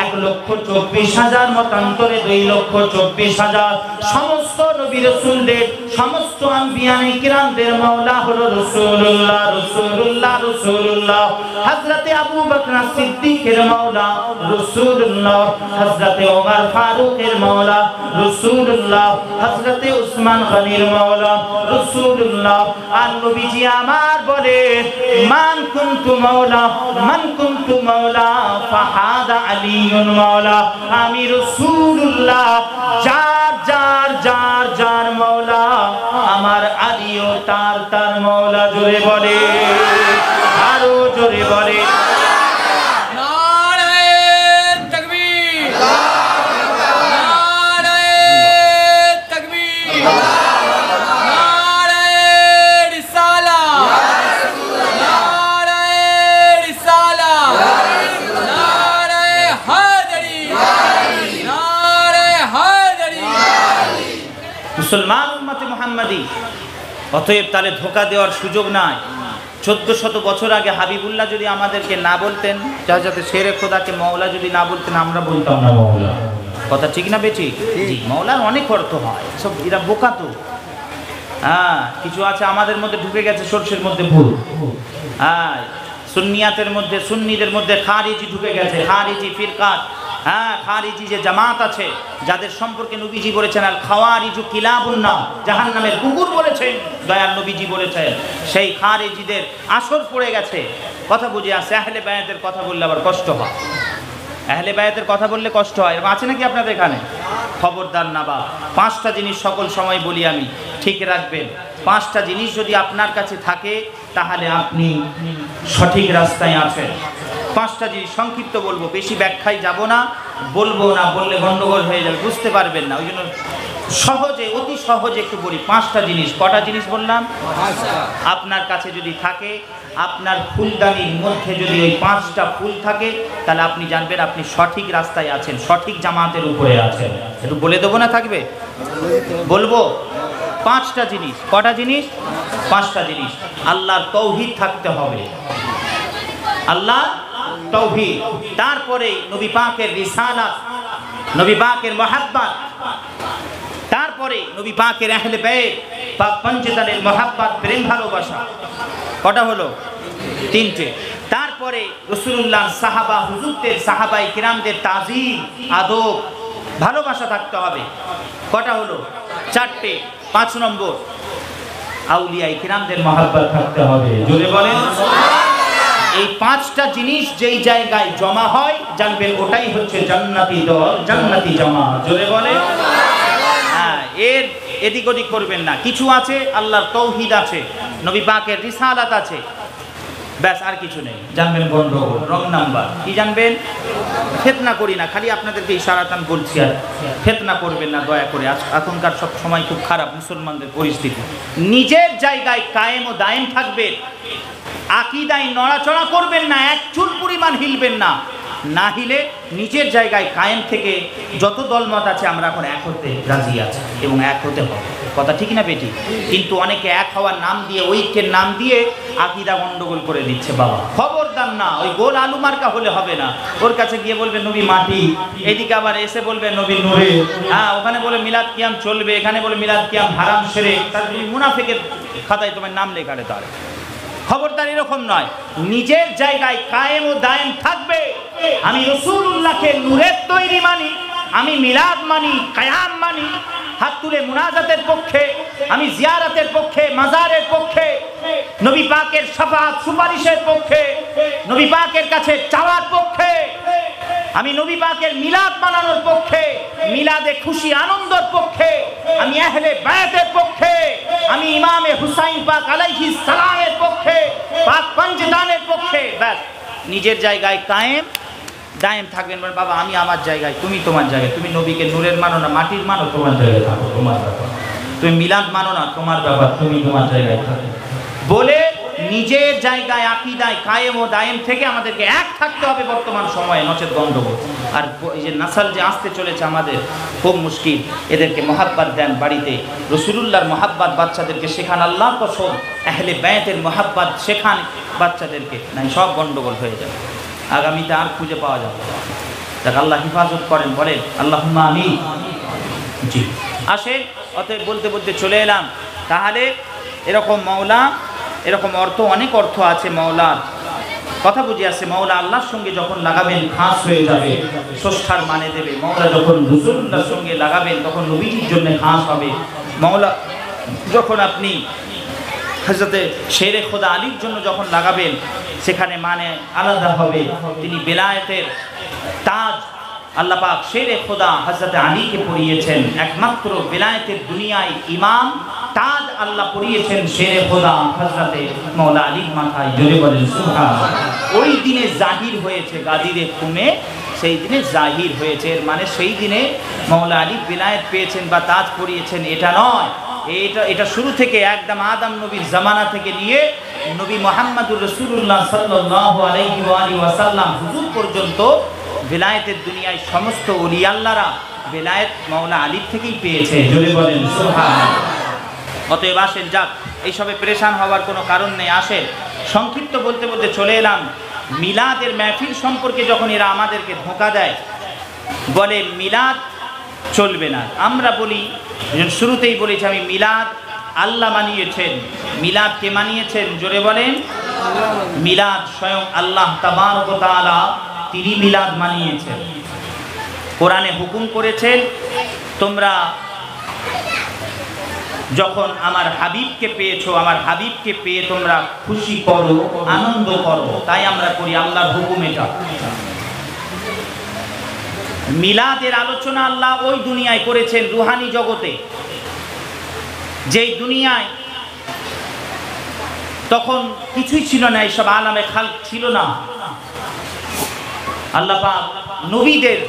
1,24,000 মতান্তরে 2,24,000 সমস্ত নবী রাসূলদের, সমস্ত আম্বিয়া কিরামদের মাওলা হলো রাসূলুল্লাহ, রাসূলুল্লাহ, রাসূলুল্লাহ। হযরতে আবু বকর সিদ্দিকের মাওলা রাসূলুল্লাহ, হযরতে ওমর ফারুকের মাওলা রাসূলুল্লাহ, হযরতে উসমান গনির মাওলা রাসূলুল্লাহ। আর নবীজি আমার বলে মান কুনতু মাওলা মান কুনতু মাওলা ফাহাদা আলীউন মাওলা, আমি রাসূলুল্লাহ, যার যার যার যার মাওলা আমার আলীও তার তার মাওলা। জোরে বলে আরো জোরে বলে মুসলমান উম্মতে মুহাম্মাদি। অতএব তাহলে ধোঁকা দেওয়ার সুযোগ নাই। 1400 বছর আগে হাবিবুল্লাহ যদি আমাদেরকে না বলতেন, যাতে শেরে খোদাকে মওলা যদি না বলতেন, আমরা বলতাম না মওলা। কথা ঠিক না বেঠিক? জি, মওলার অনেক অর্থ হয়, সব এরা বোকা তো। হ্যাঁ, কিছু আছে আমাদের মধ্যে ঢুকে গেছে সরষের মধ্যে ভুল। হ্যাঁ, সুন্নিয়াতের মধ্যে, সুন্নিদের মধ্যে খারিজি ঢুকে গেছে, খারিজি ফিরকাত। হ্যাঁ, খারিজি যে জামাত আছে, যাদের সম্পর্কে নবীজি বলেছেন আল খাওয়ারিজু কিলাবুন নার, জাহান্নামের কুকুর বলেছেন দয়াল নবীজি বলেছেন, সেই খারিজিদের আসর পড়ে গেছে। কথা বুঝে আসছে। আহলে বায়াতের কথা বললে আবার কষ্ট হয়, আহলে বায়াতের কথা বললে কষ্ট হয়। এরকম আছে নাকি আপনাদের এখানে? খবরদার না বা 5টা জিনিস সকল সময় বলি আমি, ঠিক রাখবেন। 5টা জিনিস যদি আপনার কাছে থাকে তাহলে আপনি সঠিক রাস্তায় আছেন। 5টা জিনিস সংক্ষিপ্ত বলবো, বেশি ব্যাখ্যায় যাব না, বলবো না, বললে গন্ডগোল হয়ে যাবে, বুঝতে পারবেন না। ওই জন্য সহজে, অতি সহজে একটু বলি। 5টা জিনিস। কটা জিনিস বললাম? আপনার কাছে যদি থাকে, আপনার ফুলদানির মধ্যে যদি ওই 5টা ফুল থাকে, তাহলে আপনি জানবেন আপনি সঠিক রাস্তায় আছেন, সঠিক জামাতের উপরে আছেন। একটু বলে দেবো না থাকবে? বলবো 5টা জিনিস। কটা জিনিস? 5টা জিনিস। আল্লাহর তৌহিদ থাকতে হবে, আল্লাহ তৌহিদ। তারপরে নবী পাকের রিসালাত, নবী পাকের মহাব্বত, তারপরে নবী পাকের আহলে বাইত পাক পঞ্চদলের মহাব্বত, প্রেম ভালোবাসা। কটা হলো? 3টে। তারপরে রাসূলুল্লাহ সাহাবা হুজুরদের, সাহাবাই কিরামদের তাজিম, আদব, ভালোবাসা থাকতে হবে। কটা হলো? 4টে। 5 নম্বর আউলিয়া কিরামদের মহাব্বত থাকতে হবে। জোরে বলেন। এই 5টা জিনিস যেই জায়গায় জমা হয়, জানবেন ওটাই হচ্ছে জান্নাতি দল, জান্নাতি জামাত। জোরে বলে। হ্যাঁ, এর এদিক ওদিক করবেন না। কিছু আছে, আল্লাহর তৌহিদ আছে, নবী পাকের রিসালাত আছে, ব্যাস, আর কিছু নেই। জানবেন গন্ডগোল, রং নাম্বার। কি জানবেন? ফিতনা করি না, খালি আপনাদেরকে ইশারাতান বলছি, আর ফিতনা করবেন না দয়া করে। এখনকার সব সময় খুব খারাপ মুসলমানদের পরিস্থিতি। নিজের জায়গায় কায়েম ও দায়েম থাকবেন, আকীদায় নড়াচড়া করবেন না, এক চুল পরিমাণ হিলবেন না। না হিলে নিজের জায়গায় কায়েম থেকে যত দলমত আছে আমরা এখন এক হতে রাজি আছি এবং এক হতে হবে। কথা ঠিক না বেটি? কিন্তু অনেকে এক হওয়ার নাম দিয়ে, ঐক্যের নাম দিয়ে আকীদা গন্ডগোল করে দিচ্ছে। বাবা খবরদার না, ওই গোল আলু মার্কা হলে হবে না। ওর কাছে গিয়ে বলবে নবী মাটি, এদিকে আবার এসে বলবে নবী নূরে, হ্যাঁ ওখানে বলে মিলাদ কিয়াম চলবে, এখানে বলে মিলাদ কিয়াম হারাম শিরক, তার মুনাফিকের খাতায় তোমার নাম লেখালে। তার খবরদার এরকম নয়, নিজের জায়গায় কায়েম ও দায়েম থাকবে। আমি রাসূলুল্লাহকে নূরের তৈরি মানি, আমি মিলাদ মানি, কায়াম মানি, হাত তুলে মুনাজাতের পক্ষে, আমি জিয়ারতের পক্ষে, মাজারের পক্ষে, নবী পাকের শাফাআত সুপারিশের পক্ষে, নবী পাকের কাছে চাওয়ার পক্ষে, আমি নবী পাকের মিলাদ মানানোর পক্ষে, মিলাদে খুশি আনন্দের পক্ষে, আমি আহলে বায়াতের পক্ষে, আমি ইমামে হুসাইন পাক আলাইহিস সালামের পক্ষে, পাক পঞ্জদানের পক্ষে। ব্যাস, নিজের জায়গায় কায়েম দায়েম থাকবেন। বাবা আমি আমার জায়গায়, তুমি তোমার জায়গায়। তুমি নবীকে নূরের মানো না মাটির মানো, তোমার জায়গায় থাকো, তোমার ব্যাপার। তুমি মিলাদ মানো না, তোমার ব্যাপার, তুমি তোমার জায়গায় থাকো। বলে নিজের জায়গায় আকীদায় কায়েম ও দায়েম থেকে আমাদেরকে এক থাকতে হবে বর্তমান সময়ে, নচেত গন্ডগোল। আর এই যে নাসাল যে আসতে চলেছে আমাদের, খুব মুশকিল। এদেরকে মহাব্বত দেন বাড়িতে, রাসূলুল্লাহর মহাব্বত বাচ্চাদেরকে শেখান, আল্লাহর কসম আহলে বায়াতের মহাব্বত শেখান বাচ্চাদেরকে, নাই সব গন্ডগোল হয়ে যাবে, আগামীতে আর খুঁজে পাওয়া যাবে। দেখ আল্লাহ হিফাজত করেন, বলেন আল্লাহুম্মা আমিন। জি আসেন, অতএব বলতে বলতে চলে এলাম। তাহলে এরকম মাওলা, এরকম অর্থ, অনেক অর্থ আছে মাওলার, কথা বুঝে আসছে। মাওলা আল্লাহর সঙ্গে যখন লাগাবেন খাস হয়ে যাবে, স্রষ্টার মানে দেবে। মাওলা যখন রাসূলুল্লাহর সঙ্গে লাগাবেন তখন নবীজির জন্য খাস হবে। মাওলা যখন আপনি হযরতে শেরে খোদা আলীর জন্য যখন লাগাবেন, সেখানে মানে আলাদা হবে। তিনি বেলায়েতের তাজ আল্লাহ পাক শেরে খোদা হযরতে আলীকে পরিয়েছেন। একমাত্র বেলায়েতের দুনিয়ায় ইমাম তাজ আল্লাহ পরিয়েছেন শেরে খোদা হযরতে মাওলা আলীর মাথায়। জোরে বলেন সুবহানাল্লাহ। ওই দিনে জাহির হয়েছে গাদিরে খুমে, সেই দিনে জাহির হয়েছে। এর মানে সেই দিনে মাওলা আলী বেলায়েত পেয়েছেন বা তাজ পরিয়েছেন এটা নয়। এটা শুরু থেকে একদম আদম নবীর জামানা থেকে নিয়ে নবী মুহাম্মদুর রাসূলুল্লাহ সাল্লাল্লাহু আলাইহি ওয়া আলিহি ওয়াসাল্লাম হুজুর পর্যন্ত বেলায়েতের দুনিয়ায় সমস্ত ওলি আল্লাহরা বেলায়েত মাওলা আলীর থেকেই পেয়েছে। জোরে বলেন সুবহানাল্লাহ। অতএব আসেন, যাক এইসবে পরেশান হওয়ার কোনো কারণ নেই। আসেন, সংক্ষিপ্ত বলতে বলতে চলে এলাম মিলাদের মাহফিল সম্পর্কে। যখন এরা আমাদেরকে ধোঁকা দেয়, বলে মিলাদ চলবে না, আমরা বলি, শুরুতেই বলেছি আমি মিলাদ আল্লাহ মানিয়েছেন। মিলাদ কে মানিয়েছেন? জোরে বলেন। মিলাদ স্বয়ং আল্লাহ তাবারক ওয়া তাআলা তিনি মিলাদ মানিয়েছেন। কোরআনে হুকুম করেছেন, তোমরা যখন আমার হাবিবকে পেয়েছো, আমার হাবিবকে পেয়ে তোমরা খুশি করো, আনন্দ করো। তাই আমরা করি, আল্লাহর হুকুম এটা। মিলাদের আলোচনা আল্লাহ ওই দুনিয়ায় করেছেন, রুহানি জগতে, যেই দুনিয়ায় তখন কিছুই ছিল না, এইসব আলামে খালক ছিল না। আল্লাহ পাক নবীদের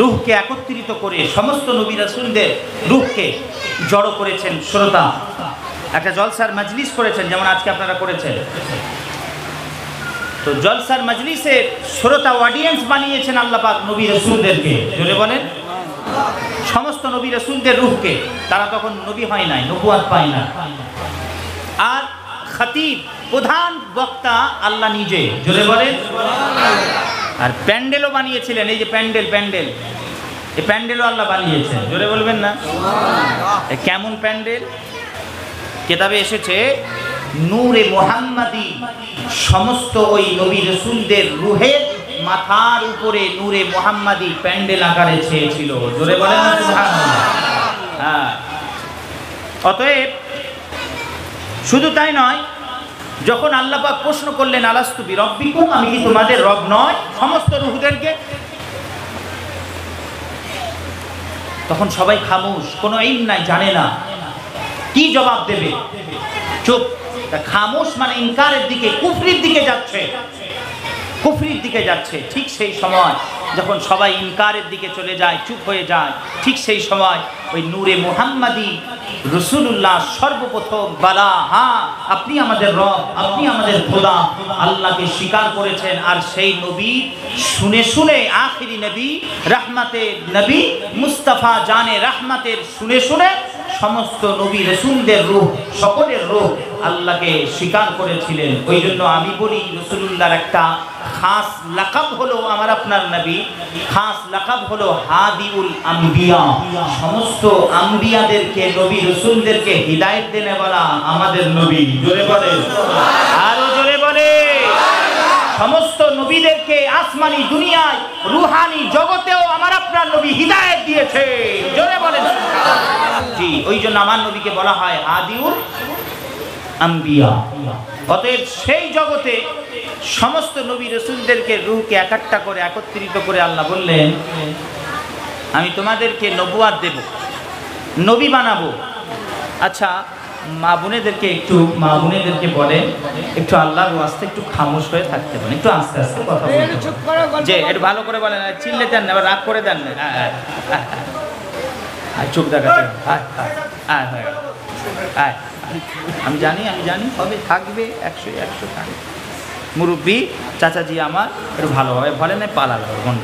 রূহকে একত্রিত করে, সমস্ত নবী রাসূলদের রূহকে জড়ো করেছেন। শ্রোতা একটা জলসার মজলিস করেছেন, যেমন আজকে আপনারা করেছেন। তো জলসার মজলিসের শ্রোতা অডিয়েন্স বানিয়েছেন আল্লাহ পাক নবী রাসূলদেরকে। জোরে বলেন। সমস্ত নবী রাসূলদের রূহকে, তারা তখন নবী হয় নাই, নবুয়ত পায় না। আর খতিব, প্রধান বক্তা আল্লাহ নিজে। জোরে বলেন। আর প্যান্ডেলও বানিয়েছিলেন, এই যে প্যান্ডেল, এই প্যান্ডেলও আল্লাহ বানিয়েছেন। জোরে বলবেন না? কেমন প্যান্ডেল? কিতাবে এসেছে নূরে মুহাম্মাদি, সমস্ত ওই নবী রাসূলদের রূহের মাথার উপরে নূরে মুহাম্মাদি প্যান্ডেল আকারে ছেয়েছিল। জোরে বলেন না সুবহানাল্লাহ। হ্যাঁ, অতএব শুধু তাই নয়, যখন আল্লাহ পাক প্রশ্ন করলেন আলাস্তু বিরব্বিকুম, আমি কি তোমাদের রব নয়, সমস্ত রূহদেরকে, তখন সবাই খামোশ, কোনো ইলম নাই, জানে না কি জবাব দেবে, চুপ। তা খামোশ মানে ইনকারের দিকে, কুফরির দিকে যাচ্ছে, কুফরির দিকে যাচ্ছে। ঠিক সেই সময় যখন সবাই ইনকারের দিকে চলে যায়, চুপ হয়ে যায়, ঠিক সেই সময় ওই নূরে মুহাম্মাদি রাসূলুল্লাহ সর্বপ্রথম বলা, হ্যাঁ আপনি আমাদের রব, আপনি আমাদের খোদা, আল্লাহকে স্বীকার করেছেন। আর সেই নবী শুনে শুনে, আখিরি নবী, রাহমাতের নবী মুস্তাফা জানে রাহমাতের শুনে শুনে সমস্ত নবী রাসূলদের রূহ, সকলের রূহ আল্লাহকে স্বীকার করেছিলেন। ওই জন্য আমি বলি রাসূলুল্লাহর একটা খাস লাকাব হলো, আমার আপনার নবী খাস লাকাব হলো হাদিউল আম্বিয়া। সমস্ত আম্বিয়াদেরকে, নবী রাসূলদেরকে হিদায়াত দেনে বলা আমাদের নবী। জোরে বলে, আরো জোরে বলে। সমস্ত নবীদেরকে আসমানি দুনিয়ায়, রুহানি জগতেও আমার আপনার নবী হিদায়াত দিয়েছে। জোরে বলেন জি। ওই জন্য আমার নবীকে বলা হয় হাদিউল আম্বিয়া। অতএব সেই জগতে সমস্ত নবী রাসূলদেরকে রূহকে একটা করে একত্রিত করে আল্লাহ বললেন, আমি তোমাদেরকে নবুয়াত দেব, নবী বানাবো। আচ্ছা, মা বোনেদেরকে বলেন একটু আল্লাহর ওয়াস্তে একটু খামোশ হয়ে থাকতে বলেন, একটু আস্তে আস্তে কথা বলতে যে একটু ভালো করে বলেন, চিল্লে দেন না, রাগ করে দেন না। চুপ দেখাচ্ছে, আমি জানি হবে, থাকবে 100 থাকবে। মুরব্বী চাচাজি আমার একটু ভালোভাবে বলেন, পালাল বন্ধ।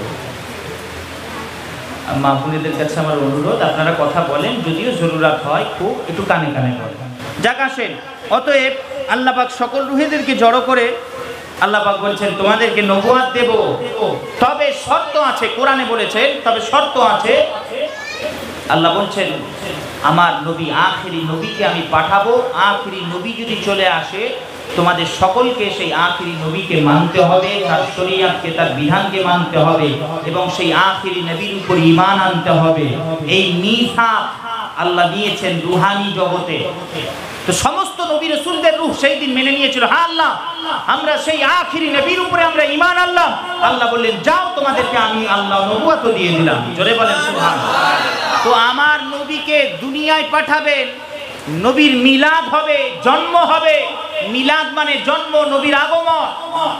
মা বোনেদের কাছে আমার অনুরোধ, আপনারা কথা বলেন, যদিও জরুরত হয় খুব, একটু কানে কানে বলেন। যাক আসেন, অতএব আল্লাহ পাক সকল রুহেদেরকে জড়ো করে আল্লাহ পাক বলছেন তোমাদেরকে নবুয়াত দেব, তবে শর্ত আছে। কোরআনে বলেছেন তবে শর্ত আছে। আল্লাহ বলছেন আমার নবী, আখিরি নবীকে আমি পাঠাবো। আখিরি নবী যদি চলে আসে, তোমাদের সকলকে সেই আখিরি নবীকে মানতে হবে, তার শরীয়তকে, তার বিধানকে মানতে হবে এবং সেই আখিরি নবীর উপর ঈমান আনতে হবে। এই মিসাক আল্লাহ দিয়েছেন রুহানি জগতে। তো সমস্ত নবী রাসূলদের রূহ সেই দিন মেনে নিয়েছিল, হ্যাঁ আল্লাহ আমরা সেই আখিরি নবীর উপরে আমরা ঈমান আনলাম। আল্লাহ বললেন যাও, তোমাদেরকে আমি আল্লাহ নবুয়ত দিয়ে দিলাম। জোরে বলেন সুবহানাল্লাহ। তো আমার নবীকে দুনিয়ায় পাঠাবেন, নবীর মিলাদ হবে, জন্ম হবে। মিলাদ মানে জন্ম, নবীর আগমন।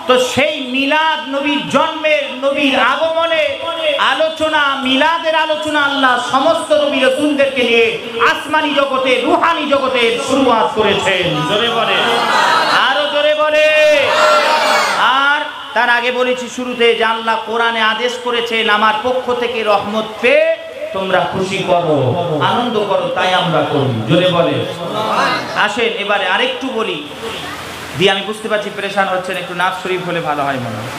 তো সেই মিলাদ, নবীর জন্মের, নবীর আগমনে আলোচনা, মিলাদের আলোচনা আল্লাহ সমস্ত নবী রাসূলদেরকে নিয়ে আসমানি জগতে, রুহানি জগতে শুরুয়াত করেছেন। জোরে বলে, আরো জোরে বলে। আর তার আগে বলেছি শুরুতে যে আল্লাহ কোরআনে আদেশ করেছেন আমার পক্ষ থেকে রহমত পেয়ে তোমরা খুশি করো, আনন্দ করো, তাই আমরা করি। জোরে বলে। আসেন এবারে আরেকটু বলি দিয়ে, আমি বুঝতে পারছি পরেশান হচ্ছেন, একটু নাজ শরীফ হলে ভালো হয় মনে হয়।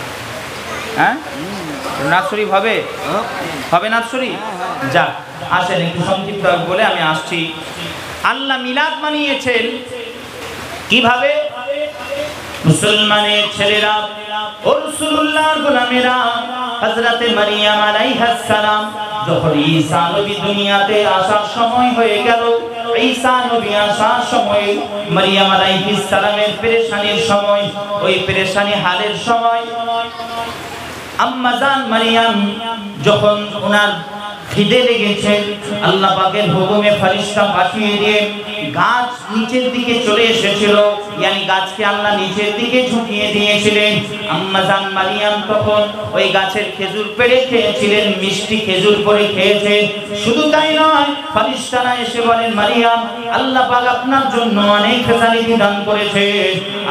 হ্যাঁ, নাজ শরীফ হবে নাজ শরীফ? যাক আসেন একটু সংক্ষিপ্ত বলে আমি আসছি। আল্লাহ মিলাদ মানিয়েছেন কিভাবে? মুসলমানের ছেলেরা ও রাসূলুল্লাহর গোলামেরা, হযরতে মারিয়াম আলাইহিস সালাম যখন ঈসা নবী দুনিয়াতে আসার সময় হয়ে গেল, ঈসা নবী আসার সময়, মারিয়াম আলাইহিস সালামের পেরেশানির সময়, ওই পেরেশানি হালের সময় আম্মা জান মারিয়াম যখন ওনার খিদে লেগেছে, আল্লাহ পাকের হুকুমে ফেরেশতা পাঠিয়ে দিয়ে গাছ নিচের দিকে চলে এসেছিল, yani গাছকে আল্লাহ নিচের দিকে ঝুঁকিয়ে দিয়েছিলেন। আম্মা জান মারিয়াম তখন ওই গাছের খেজুর পেড়ে খেয়েছিলেন, মিষ্টি খেজুর পড়ে খেয়েছেন। শুধু তাই নয়, ফেরেশতারা এসে বলেন মারিয়াম আল্লাহ পাক আপনার জন্য অনেক ফেসালিটি দান করেছে।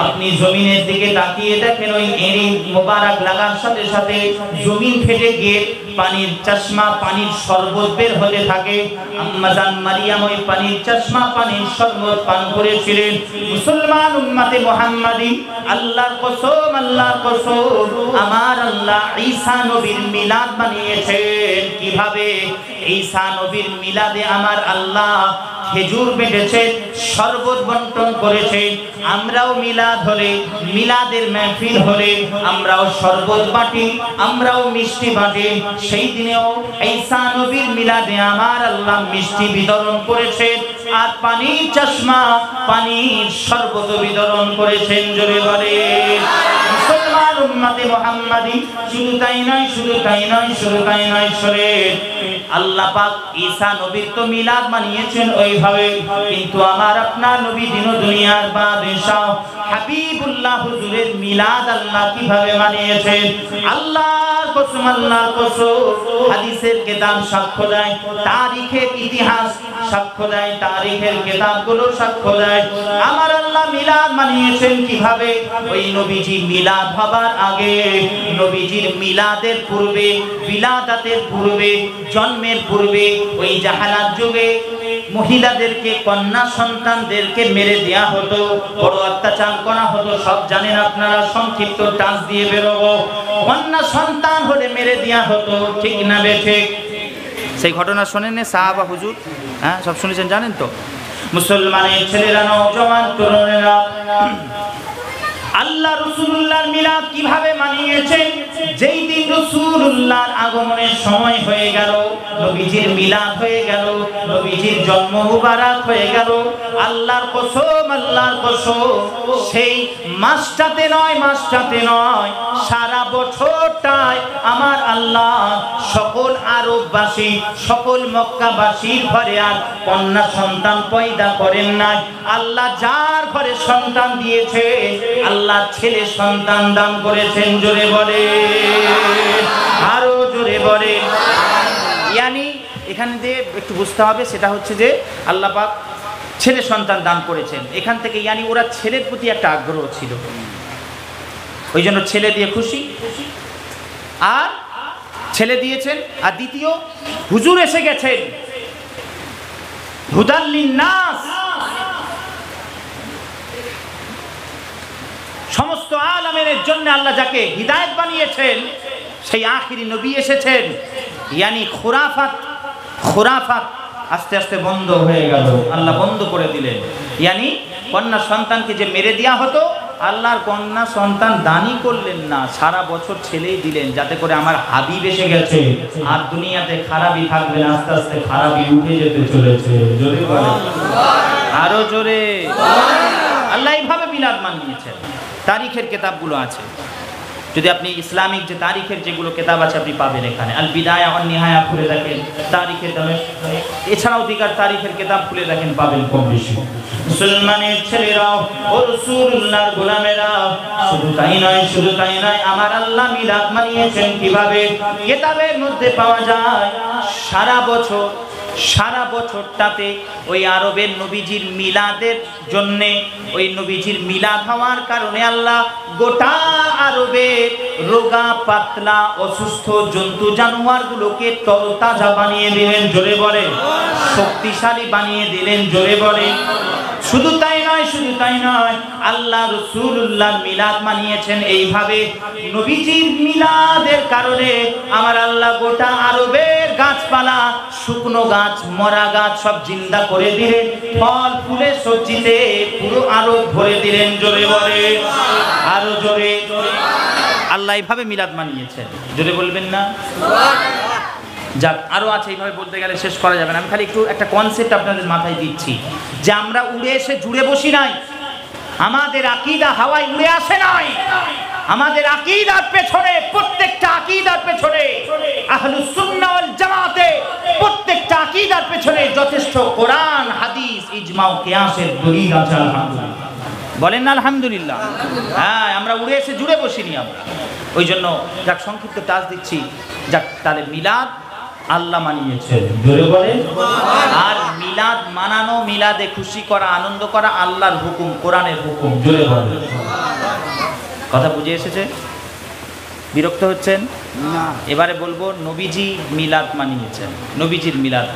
আপনি জমিনের দিকে তাকিয়ে দেখেন, ওই এরি মোবারক লাগার সাথে সাথে জমিন ফেটে গিয়ে পানির চশমা, পানির শরবত বের হতে থাকে। আম্মা জান মারিয়াম ওই পানির চশমা, পানির শরবত পান করেছিলেন। মুসলমান উম্মতে মুহাম্মাদি, আল্লাহর কসম, আল্লাহর কসম, আমার আল্লাহ ঈসা নবীর মিলাদ বানিয়েছেন। কিভাবে? ঈসা নবীর মিলাদে আমার আল্লাহ খেজুর বেঁধেছেন, শরবত বন্টন করেছেন। আমরাও মিলাদ হলে, মিলাদের মাহফিল হলে আমরাও শরবত বাটি, আমরাও মিষ্টি বাটি। সেই দিনেও ঈসা নবীর মিলাদে আমার আল্লাহ মিষ্টি বিতরণ করেছেন আর পানির চশমা, পানির শরবত বিতরণ করেছেন। জোরে বলে মুসলমান আপনার উম্মতে মুহাম্মাদি। শুধু তাই নয়, শুধু তাই নয়, শুধু তাই নয়, আল্লাহ পাক ঈসা নবীর তো মিলাদ মানিয়েছেন ওইভাবে, কিন্তু আমার আপনার নবী দিন দুনিয়ার বাদশাহ হাবিবুল্লাহ হুজুরের মিলাদ আল্লাহ কিভাবে মানিয়েছেন? আল্লাহর কসম, আল্লাহর কসম, হাদিসের কিতাব সাক্ষ্য দেয়, তারিখের ইতিহাস সাক্ষ্য দেয়, তারিখের কিতাবগুলো সাক্ষ্য দেয়, আমার আল্লাহ মিলাদ মানিয়েছেন কিভাবে? ওই নবীজি মিলাদ হবার আগে, নবীজির মিলাদের পূর্বে, বিলাদাতের পূর্বে, জন্মের পূর্বে ওই জাহালাত যুগে মহিলাদেরকে, কন্যা সন্তানদেরকে মেরে দেয়া হতো, বড় অত্যাচার করা হতো। সব জানেন আপনারা, সংক্ষিপ্ত টাচ দিয়ে বেরোবো। কন্যা সন্তান হলে মেরে দেয়া হতো, ঠিক না বেঠিক? সেই ঘটনা শোনেন সাহাবা হুজুর? হ্যাঁ, সব শুনেছেন, জানেন তো? মুসলমানের ছেলেরা, নওজওয়ান তরুণেরা আল্লাহ রাসূলুল্লাহর মিলাদ কিভাবে মানিয়েছেন? যেই দিন রাসূলুল্লাহর আগমনের সময় হয়ে গেল, নবীজির মিলাদ হয়ে গেল, নবীজির জন্ম মুবারক হয়ে গেল, আল্লাহর কসম, আল্লাহর কসম, সেই মাসটাতে নয়, মাসটাতে নয়, সারা বছরটায় আমার আল্লাহ সকল আরববাসী, সকল মক্কাবাসীর ঘরে আর কন্যা সন্তান পয়দা করেন নাই। আল্লাহ যার ঘরে সন্তান দিয়েছে, আল্লাহ ছেলে সন্তান দান করেছেন। জোরে বলে, আরো জোরে বলে। ইয়ানি এখানে দিয়ে একটু বুঝতে হবে, সেটা হচ্ছে যে আল্লাহ পাক ছেলে সন্তান দান করেছেন। এখান থেকে ইয়ানি ওরা ছেলের প্রতি একটা আগ্রহ ছিল, ওই জন্য ছেলে দিয়ে খুশি, আর ছেলে দিয়েছেন। আর দ্বিতীয়, হুজুর এসে গেছেন, হুদাল লিন্নাস, সমস্ত আলামের জন্য আল্লাহ যাকে হিদায়াত বানিয়েছেন, সেই আখিরি নবী এসেছেন। ইয়ানি খুরাফাত, খুরাফাত আস্তে আস্তে বন্ধ হয়ে গেল, আল্লাহ বন্ধ করে দিলেন। ইয়ানি কন্যা সন্তানকে যে মেরে দেওয়া হতো, আল্লাহর কন্যা সন্তান দানই করলেন না, সারা বছর ছেলেই দিলেন, যাতে করে আমার হাবিব এসে গেছে, আর দুনিয়াতে খারাপই থাকবে না, আস্তে আস্তে খারাপই উঠে যেতে চলেছে। জোরে বলে, আরো জোরে। আল্লাহ এইভাবে মিলাদ মানিয়েছেন। তারিখের কিতাবগুলো আছে, যদি আপনি ইসলামিক যে তারিখের যেগুলো কিতাব আছে আপনি পাবেন এখানে। আল বিদায়া ওয়ান নিহায়া খুলে দেখেন, তারিখের দামে, এছাড়াও দিকার তারিখের কিতাব খুলে দেখেন, পাবেন কম বেশি। মুসলমানের ছেলেরাও ও রাসূলুল্লাহর গোলামেরা, শুধু তাই নয়, শুধু তাই নয়, আমার আল্লাহ মিলাদ মানিয়েছেন কিভাবে? কিতাবের মধ্যে পাওয়া যায়, সারা বছর, সারা বছরটাতে ওই আরবের নবীজির মিলাদের জন্যে, ওই নবীজির মিলাদ হওয়ার কারণে আল্লাহ গোটা আরবের রোগা পাতলা অসুস্থ জন্তু জানোয়ারগুলোকে তরতাজা বানিয়ে দিলেন। জোরে বলে, শক্তিশালী বানিয়ে দিলেন। জোরে বলে। শুধু তাই নয়, শুধু তাই নয়, আল্লাহ রাসূলুল্লাহর মিলাদ মানিয়েছেন এইভাবে। নবীজির মিলাদের কারণে আমার আল্লাহ গোটা আরবের গাছপালা, শুকনো গাছ, মরা গাছ সব জিন্দা করে দিলেন, ফল ফুলে সজ্জিতে পুরো আরব ভরে দিলেন। জোরে বলে, আরো জোরে। আল্লাহ এইভাবে মিলাদ মানিয়েছেন। জোরে বলবেন না? যাক, আরো আছে, এইভাবে বলতে গেলে শেষ করা যাবে না। আমি খালি একটু একটা কনসেপ্ট আপনাদের মাথায় দিচ্ছি, যে আমরা উড়ে এসে জুড়ে বসি নাই, আমাদের আকীদা হাওয়ায় উড়ে আসে নাই। আমাদের আকীদার পেছনে, প্রত্যেকটা আকীদার পেছনে, আহলুস সুন্নাহ ওয়াল জামাতে প্রত্যেকটা আকীদার পেছনে যথেষ্ট কোরআন, হাদিস, ইজমা ও কিয়াসের দলিল আছে। আলহামদুলিল্লাহ বলেন না? আলহামদুলিল্লাহ। হ্যাঁ, আমরা উড়ে এসে জুড়ে বসিনি আমরা। ওই জন্য যাক, সংক্ষিপ্ত টাচ দিচ্ছি, যাক, তাহলে মিলাদ আল্লাহ মানিয়েছে। জোরে বলেন। আর মিলাদ মানানো, মিলাদে খুশি করা, আনন্দ করা আল্লাহর হুকুম, কোরআনের হুকুম। জোরে বলেন। কথা বুঝে এসেছে? বিরক্ত হচ্ছেন না? এবারে বলবো, নবীজি মিলাদ মানিয়েছেন। নবীজির মিলাদ,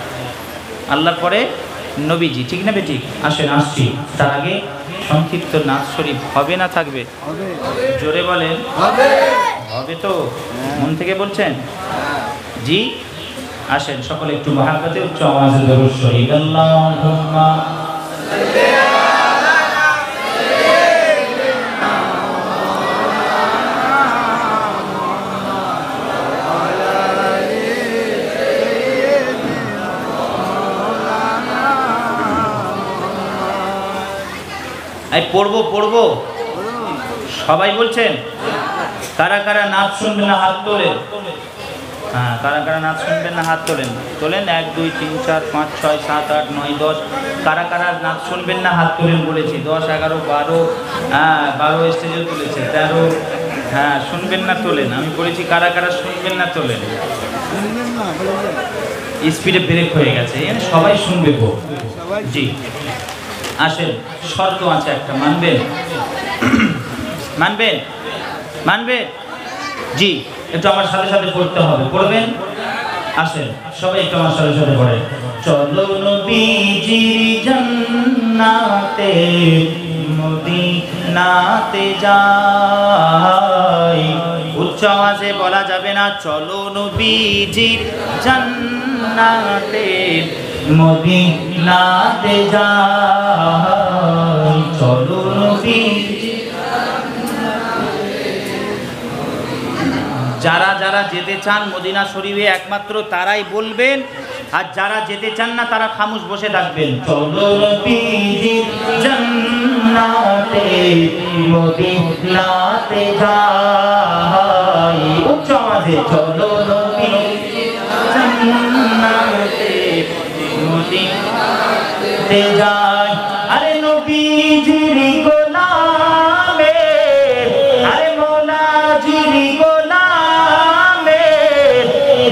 আল্লাহর পরে নবীজি, ঠিক না বেঠিক? আসেন, আসছি। তার আগে সংক্ষিপ্ত নাচ শরীফ হবে না থাকবে? জোরে বলেন। হবে তো? মন থেকে বলছেন? জি। আসেন সকলে একটু মহাব্বতে উচ্চ আওয়াজে দরুদ শরীফ। আল্লাহুম্মা পড়বো পড়বো, সবাই বলছেন কারা কারা নাচ শুনবেন না হাত তোলেন। হ্যাঁ, কারা কারা নাচ শুনবেন না হাত তোলেন। তোলেন 1 2 3 4 5 6 7 8 9 10। কারা কারা নাচ শুনবেন না হাত তোলেন বলেছি। 10 11 12। হ্যাঁ, 12 স্টেজে তুলেছে, 13। হ্যাঁ, শুনবেন না তোলেন। আমি বলেছি কারা কারা শুনবেন না তোলেন। স্পিডে ব্রেক হয়ে গেছে, সবাই শুনবে গো। জি আসেন, শর্ত আছে একটা, মানবেন? মানবেন? মানবেন? জি, একটু আমার সাথে সাথে পড়তে হবে, পড়বেন? আসেন সবাই একটু আমার সাথে সাথে পড়ে। চলো নবীজির জান্নাতে মদিনাতে যাই। উচ্চ আওয়াজে বলা যাবে না। চলো নবীজির জান্নাতে মদিনাতে যাই। চলো নবীজির। যারা যারা যেতে চান মদিনা শরীফে একমাত্র তারাই বলবেন, আর যারা যেতে চান না তারা খামোশ বসে থাকবেন। চলো নবীজির জান্নাতে মদিনাতে যাই। উচ্চ আওয়াজে চলো নবীজির জান্নাতে মদিনাতে যাই। আরে নবীজির গোলামে, আরে মৌলাজির গোলামে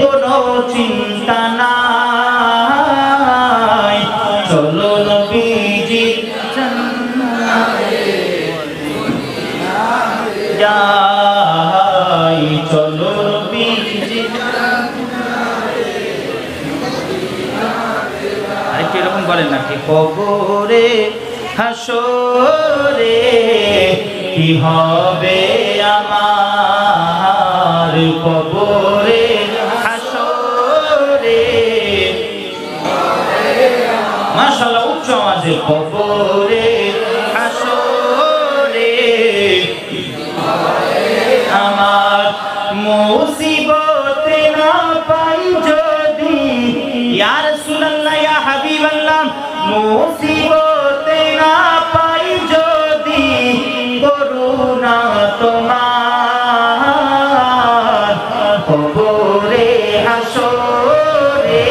কোনো চিন্তা নাই। চলো নবীজির জান্নাতে যাই। চলো নবীজির। আরেকটু এরকম বলেন না, কবরে হাসরে কি হবে আমার, কবরে হাসরে। মাশাআল্লাহ, উচ্চ আওয়াজে কবরে হাসরে আমার মুসিবতে না পাই যদি, ইয়া রাসূলুল্লাহ ইয়া হাবিবাল্লাহ, মুসিবতে না পাই যদি করুণা তোমার, কবরে হাসরে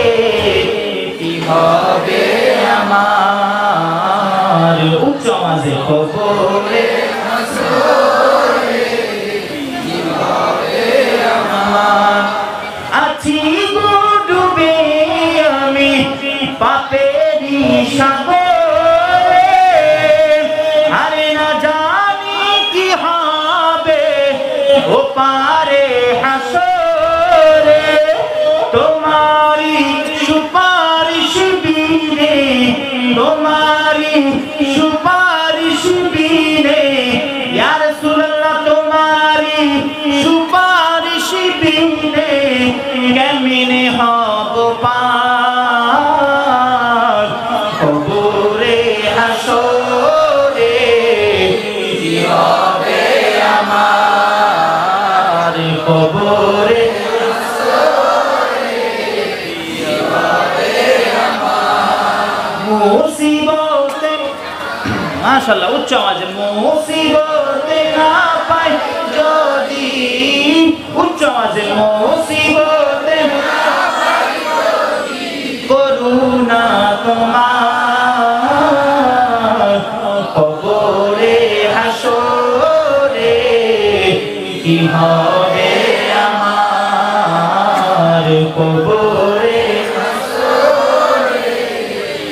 কি হবে আমার। উচ্চ আওয়াজে কবরে হাসরে কি হবে আমার। আছি ডুবে আমি পাপেরই সাগরে, আরে না জানি কি হবে ও পারে হাসরে। তোমারি সুপারিশ বিনে, তোমারি সুপারিশ বিনে, ইয়া রাসূলুল্লাহ তোমারি সুপারিশ বিনে কেমনে হব পার, কবরে হাসরে কি হবে আমার, কবরে হাসরে কি হবে আমার। মুসিবতে, মাশাআল্লাহ, উচ্চ আওয়াজে মুসিবতে না পাই যদি, উচ্চ আওয়াজে মুসিবতে না পাই যদি করুণা তোমার, কবরে হাসরে কি হবে আমার, কবরে হাসরে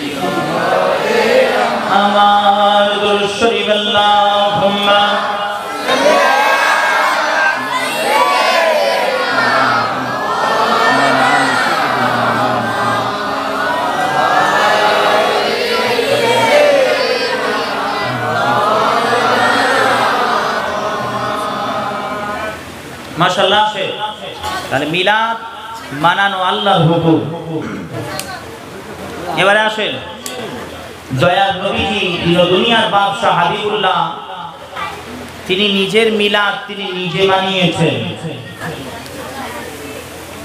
কি হবে আমার। দুরূদ শরীফ আল্লাহুম্মা মাশাআল্লাহ। তাহলে মিলাদ মানানো আল্লাহর হুকুম। এবারে আসেন, দয়ার নবীজি দুনিয়ার বাদশাহ হাবিবুল্লাহ, তিনি নিজের মিলাদ তিনি নিজে মানিয়েছেন।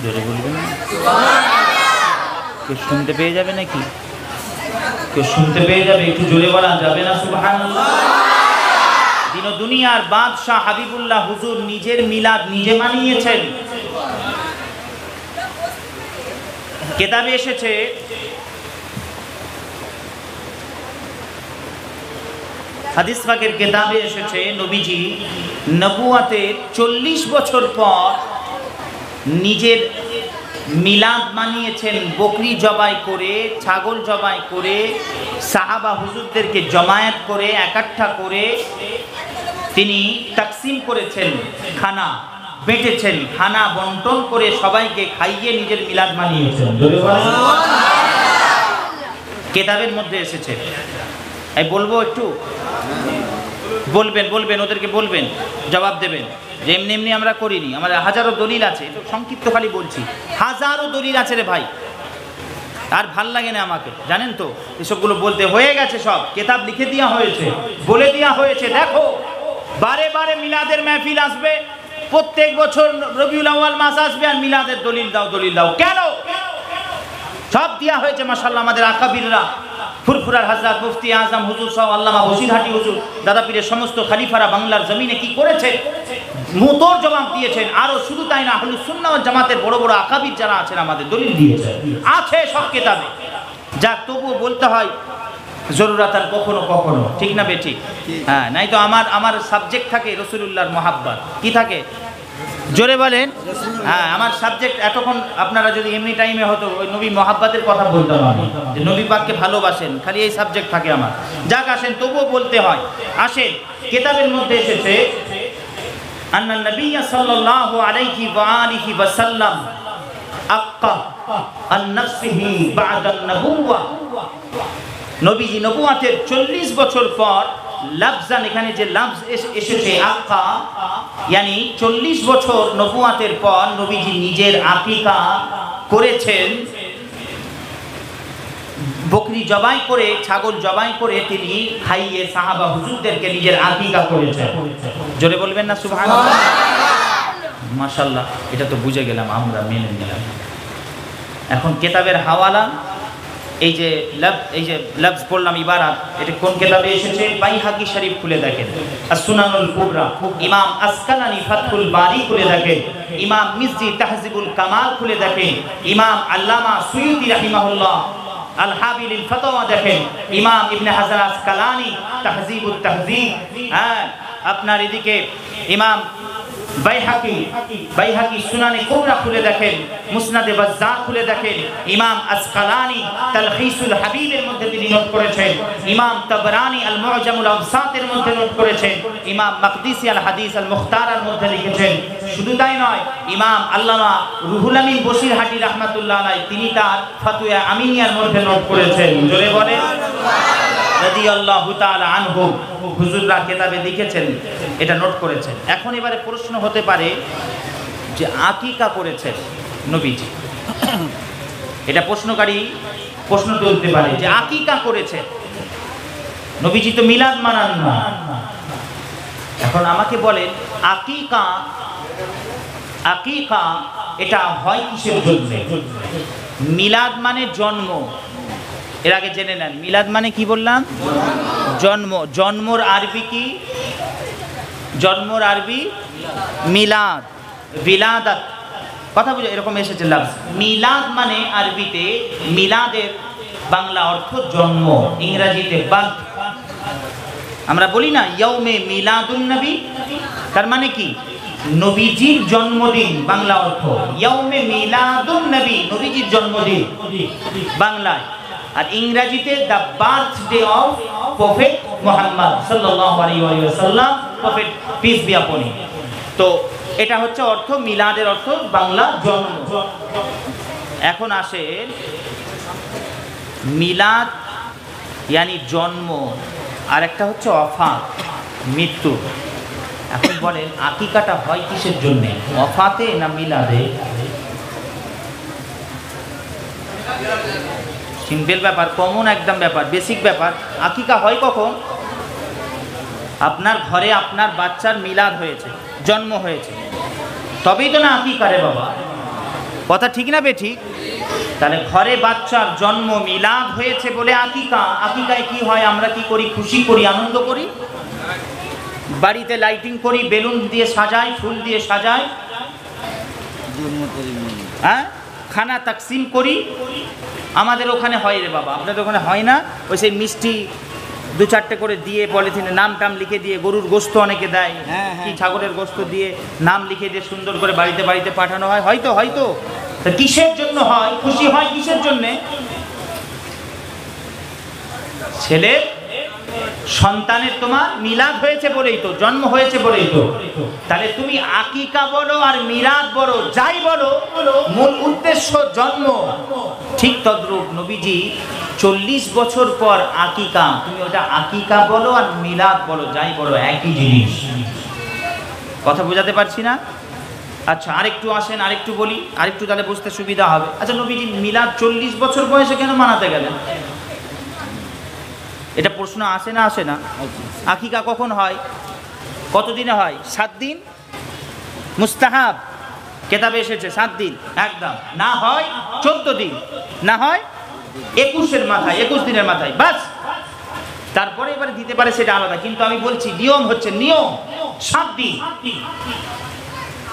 জোরে বলবেন, কেউ শুনতে পেয়ে যাবে নাকি? কেউ শুনতে পেয়ে যাবে? একটু জোরে বলা যাবে না সুবহানাল্লাহ? তিনি দুনিয়ার বাদশাহ হাবিবুল্লাহ হুজুর নিজের মিলাদ নিজে মানিয়েছেন। কিতাবে এসেছে হাদিস পাকের কিতাবে এসেছে নবীজি নবুয়াতের 40 বছর পর নিজের মিলাদ মানিয়েছেন, বকরি জবাই করে, ছাগল জবাই করে, সাহাবা হুজুরদেরকে জমায়েত করে একাঠা করে তিনি তাকসিম করেছেন, খানা বেঁটেছেন, খানা বন্টন করে সবাইকে খাইয়ে নিজের মিলাদ মানিয়েছেন। কিতাবের মধ্যে এসেছে। এই বলবো একটু, বলবেন ওদেরকে বলবেন, জবাব দেবেন যে এমনি এমনি আমরা করিনি, আমাদের হাজারো দলিল আছে। একটু সংক্ষিপ্ত খালি বলছি, হাজারো দলিল আছে রে ভাই, আর ভাল লাগে না আমাকে, জানেন তো এসবগুলো বলতে। হয়ে গেছে, সব কিতাব লিখে দেওয়া হয়েছে, বলে দেওয়া হয়েছে। দেখো বারে বারে মিলাদের মাহফিল আসবে, প্রত্যেক বছর রবিউল আউয়াল মাস আসবে আর মিলাদের দলিল দাও কেন? সব দেওয়া হয়েছে মাশাআল্লাহ। আমাদের আকাবিররা, ফুরফুরার হযরত মুফতি আজম হুজুর সহ আল্লামা বসিরহাটি হুজুর, দাদা পীরের সমস্ত খলিফারা বাংলার জমিনে কি করেছে, মুতর জবাব দিয়েছেন। আরো শুধু তাই না, আহলুস সুন্নাহ ওয়াল জামাতের বড় বড় আকাবির যারা আছেন আমাদের দলিল দিয়েছেন, আছে সব কিতাবে। যা তবুও বলতে হয় জরুরাতান কখনো কখনো, ঠিক না বেঠিক? হ্যাঁ, নাই তো আমার সাবজেক্ট থাকে রাসূলুল্লাহর মহাব্বত। কি থাকে জোরে বলেন? হ্যাঁ, আমার সাবজেক্ট এতক্ষণ আপনারা যদি এমনি টাইমে হতো ওই নবী মহাব্বতের কথা বলতাম আমি, যে নবী পাককে ভালোবাসেন, খালি এই সাবজেক্ট থাকে আমার। যাক আসেন, তবুও বলতে হয়। আসেন, কিতাবের মধ্যে এসেছে আন্নান নবী সাল্লাল্লাহু আলাইহি ওয়া আলিহি ওয়া সাল্লাম আক্কা আন নাফসিহি বা'দা আন-নবুওয়া। নবীজি নবুয়াতের 40 বছর পর লফজান, এখানে যে লফজ এসেছে আক্কা, yani 40 বছর নবুয়াতের পর নবীজি নিজের আকিকা করেছেন। বকরি জবাই করে, ছাগল জবাই করে তিনি খাইয়ে সাহাবা হুজুরদেরকে নিজের আকিকা করেছেন। জোরে বলবেন না সুবহানাল্লাহ? মাশাআল্লাহ, এটা তো বুঝে গেলাম, আমরা মেনে নিলাম। এখন কিতাবের হাওয়ালা, এই যে লফজ পড়লাম ইবারাত, এটা কোন কিতাবে এসেছে? বাইহাকি শরীফ খুলে দেখেন, as-সুনানুল কুবরা, ইমাম আসকালানি ফাতহুল বারি খুলে দেখেন, ইমাম মিজজি তাহজিবুল কামাল খুলে দেখেন, ইমাম আল্লামা সুয়ুতি রাহিমাহুল্লাহ আল হাবিলিল ফাতাওয়া দেখেন, ইমাম ইবনে হাজার আসকালানি তাহজিবুত তাহজিব, হ্যাঁ আপনার এদিকে ইমাম বাইহাকি সুনানে কুবরা খুলে দেখেন, মুসনাদে বাজ্জার খুলে দেখেন, ইমাম আসকালানি তালখিসুল হাবিবের মধ্যে তিনি নোট করেছেন, ইমাম তাবরানি আল মুআজামুল আওসাতের মধ্যে নোট করেছেন, ইমাম মাকদিসি আল হাদিস আল মুখতারার মধ্যে লিখেছেন। শুধু তাই নয়, ইমাম আল্লামা রুহুল আমিন বসিরহাটি রাহমাতুল্লাহ আলাইহি তিনি তার ফাতুয়া আমিনিয়ার মধ্যে নোট করেছেন। জোরে বলেন রাদিয়াল্লাহু তাআলা আনহু। হুজুররা কিতাবে লিখেছেন, এটা নোট করেছেন। এখন এবারে প্রশ্ন হতে পারে যে আকিকা করেছেন নবীজি, এটা প্রশ্নকারী প্রশ্ন তুলতে পারে যে আকিকা করেছেন নবীজি, তো মিলাদ মানান না। এখন আমাকে বলেন আকিকা এটা হয় কিসের জন্য? মিলাদ মানে জন্ম, এর আগে জেনে নেন। মিলাদ মানে কি বললাম? জন্ম। জন্মর আরবি কি? জন্মর আরবি মিলাদ, বিলাদাত, কথা বুঝে এরকম এসেছে লফজ। মিলাদ মানে আরবিতে, মিলাদের বাংলা অর্থ জন্ম, ইংরেজিতে বার্থ। আমরা বলি না ইয়াউমে মিলাদুন নবী, তার মানে কি? নবীজির জন্মদিন, বাংলা অর্থ ইয়াউমে মিলাদুন নবী, নবীজির জন্মদিন বাংলায়। আর ইংরেজিতে the birthday of prophet Muhammad সাল্লাল্লাহু আলাইহি ওয়াসাল্লাম, প্রফেট পিস বি আপন হিম। তো এটা হচ্ছে অর্থ, মিলাদের অর্থ বাংলা জন্ম। এখন আসে মিলাদ ইয়ানি জন্ম, আর একটা হচ্ছে ওয়াফাত, মৃত্যু। এখন বলেন আকিকাটা হয় কিসের জন্য? ওয়াফাতে না মিলাদে? সিম্পল ব্যাপার, কমন একদম ব্যাপার, বেসিক ব্যাপার। আকিকা হয় কখন? আপনার ঘরে আপনার বাচ্চার মিলাদ হয়েছে, জন্ম হয়েছে, তবেই তো না আকিকা রে বাবা। কথা ঠিক না বেঠিক? তাহলে ঘরে বাচ্চার জন্ম, মিলাদ হয়েছে বলে আকিকা। আকিকায় কি হয়? আমরা কি করি? খুশি করি, আনন্দ করি। বাড়িতে লাইটিং করি, বেলুন দিয়ে সাজাই, ফুল দিয়ে সাজাই, হ্যাঁ, খানা তাকসিম করি। আমাদের ওখানে হয় রে বাবা, আপনাদের ওখানে হয় না? ওই সেই মিষ্টি 2-4টে করে দিয়ে পলিথিনে নাম টাম লিখে দিয়ে, গরুর গোস্ত অনেকে দেয়, কি ছাগলের গোস্ত দিয়ে নাম লিখে দিয়ে সুন্দর করে বাড়িতে বাড়িতে পাঠানো হয়। হয়তো হয়তো কিসের জন্য হয়? খুশি হয় কিসের জন্যে? ছেলে সন্তানের তোমার মিলাদ হয়েছে বলেই তো, জন্ম হয়েছে বলেই তো। তাহলে তুমি আকিকা বলো আর মিলাদ বলো, যাই বলো, মূল উদ্দেশ্য জন্ম। ঠিক তদ্রূপ নবীজি 40 বছর পর আকিকা, তুমি ওটা আকিকা বলো আর মিলাদ বলো, যাই বলো, একই জিনিস। কথা বোঝাতে পারছি না? আচ্ছা, আরেকটু আসেন, আরেকটু বলি, আরেকটু তাহলে বুঝতে সুবিধা হবে। আচ্ছা, নবীজি মিলাদ 40 বছর বয়সে কেন মানাতে গেলেন? এটা প্রশ্ন আসে না, আসে না? আকিকা কখন হয়? কতদিনে হয়? 7 দিন মুস্তাহাব, কেতাবে এসেছে 7 দিন একদম। না হয় 14 দিন, না হয় 21-এর মাথায়, 21 দিনের মাথায়, বাস। তারপরে এবারে দিতে পারে, সেটা আলাদা। কিন্তু আমি বলছি নিয়ম হচ্ছে, নিয়ম 7 দিন।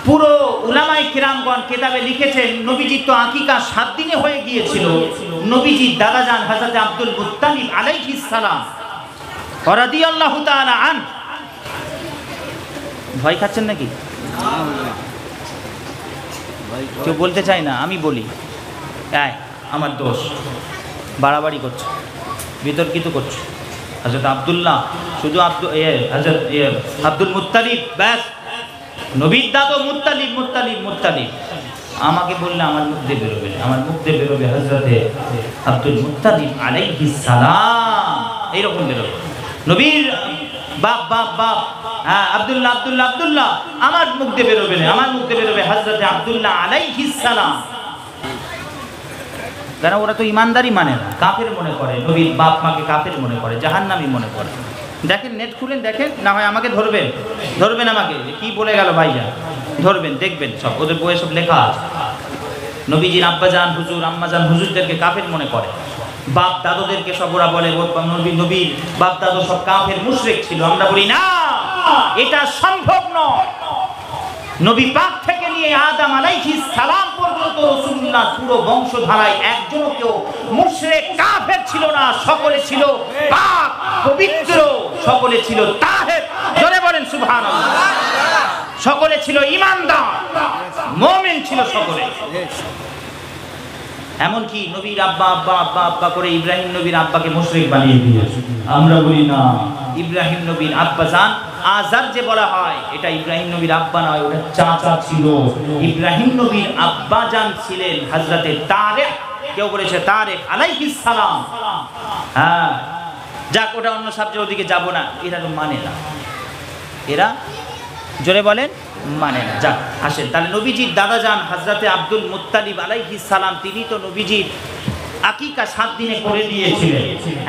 পুরো উলামায়ে কিরামগণ কেতাবে লিখেছেন, নবীজির তো আকিকা 7 দিনে হয়ে গিয়েছিল। নবীজির দাদাজান হযরত আব্দুল মুত্তালিব আলাইহিস সালাম রাদিয়াল্লাহু তাআলা আন, ভয় খাচ্ছেন নাকি? কেউ বলতে চায় না, আমি বলি। আমার দোষ, বাড়াবাড়ি করছে, বিতর্কিত করছে। হযরত আব্দুল্লাহ, শুধু হযরত আব্দুল মুত্তালিব, ব্যাস। নবীর দাদু মুত্তালিব, মুত্তালিব, মুত্তালিব। আমাকে বললে আমার মুখ দিয়ে বেরোবে, আমার মুখ দিয়ে বেরোবে হযরতে আব্দুল মুত্তালিব আলাইহিস সালাম, এইরকম বেরোবে। নবীর বাপ বাপ বাপ, হ্যাঁ, আব্দুল্লাহ আব্দুল্লাহ আব্দুল্লাহ, আমার মুখ দিয়ে বেরোবে না, আমার মুখ দিয়ে বেরোবে হযরতে আব্দুল্লাহ আলাইহিস সালাম। কেন? ওরা তো ইমানদারি মানে না, কাফের মনে করে, নবীর বাপ মাকে কাফের মনে করে, জাহান্নামী মনে করে। দেখেন, নেট খুলেন, দেখেন, না হয় আমাকে ধরবেন, ধরবেন আমাকে, কি বলে গেল ভাইয়া, ধরবেন, দেখবেন, সব ওদের বইয়ে সব লেখা আছে। নবীজির আব্বাজান হুজুর, আম্মাজান হুজুরদেরকে কাফের মনে করে, বাপ দাদুদেরকে সব ওরা বলে নবীর বাপ দাদু সব কাফের মুশরিক ছিল। আমরা বলি না, এটা সম্ভব নয়। নবী পাক থেকে নিয়ে আদম আলাইহিস সালাম পর্যন্ত রাসূলুল্লাহ পুরো বংশধারায় একজনও কেউ মুশরিক কাফের ছিল না। সকলে ছিল পাক পবিত্র, সকলে ছিল তাহের। জোরে বলেন সুবহানাল্লাহ। সকলে ছিল ঈমানদার, মুমিন ছিল সকলে। এমনকি নবীর আব্বা আব্বা আব্বা আব্বা করে ইব্রাহিম নবীর আব্বাকে মুশরিক বানিয়ে দিয়েছে। আমরা বলি না, ইব্রাহিম নবীর আব্বাজান আজার যে বলা হয়, এটা ইব্রাহিম নবীর আব্বা নয়, ওটা চাচা ছিল। ইব্রাহিম নবীর আব্বাজান ছিলেন হযরতে তারেক, কেউ বলেছে তারেক আলাইহিস সালাম। হ্যাঁ, যাক, ওটা অন্য সাবজেক্ট, ওদিকে যাব না। এরা তো মানে না, এরা, জোরে বলেন, মানে না। যাক, আসেন তাহলে নবীজির দাদাজান হযরতে আব্দুল মুত্তালিব আলাইহিস সালাম, তিনি তো নবীজির আকিকা 7 দিনে করে দিয়েছিলেন।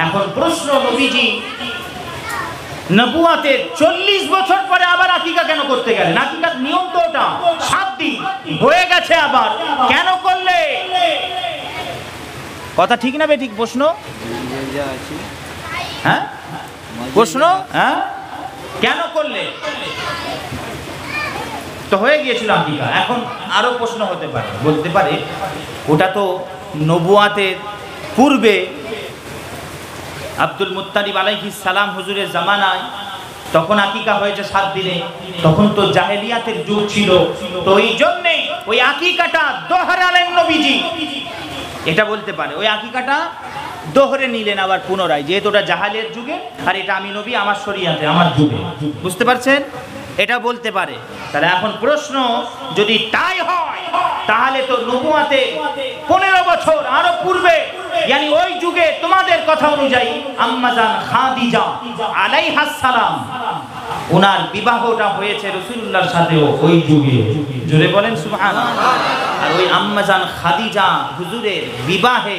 এখন প্রশ্ন, নবীজি নবুয়াতের 40 বছর পরে আবার আকিকা কেন করতে গেলেন? আকিকার নিয়ম তো ওটা 7 দিন হয়ে গেছে, আবার কেন করলে? কথা ঠিক না বেঠিক? প্রশ্ন, হ্যাঁ, প্রশ্ন, হ্যাঁ, কেন করলে? তো হয়ে গিয়েছিল আকিকা। এখন আরো প্রশ্ন হতে পারে, বলতে পারে ওটা তো নবুয়াতের পূর্বে আব্দুল মুত্তালিব আলাইহিস সালাম হুজুরের জামানায়, তখন আকিকা হয়েছে 7 দিনে, তখন তো জাহেলিয়াতের যুগ ছিল, তো এই জন্যে ওই আকিকাটা দোহরালেন নবীজি। এটা বলতে পারে, ওই আকিকাটা দোহরে নিলেন আবার পুনরায়, যেহেতু ওটা জাহেলিয়াতের যুগে, আর এটা আমি নবী আমার শরীয়তে, আমার যুগে। বুঝতে পারছেন? এটা বলতে পারে। তাহলে এখন প্রশ্ন, যদি তাই হয় তাহলে তো নবুয়াতে 15 বছর আরো পূর্বে, यानी ওই যুগে তোমাদের কথা অনুযায়ী আম্মাজান খাদিজা আলাইহাস সালাম, ওনার বিবাহটা হয়েছে রাসূলুল্লাহর সাথেও ওই যুগে। জোরে বলেন সুবহানাল্লাহ। আর ওই আম্মাজান খাদিজা হুজুরের বিবাহে,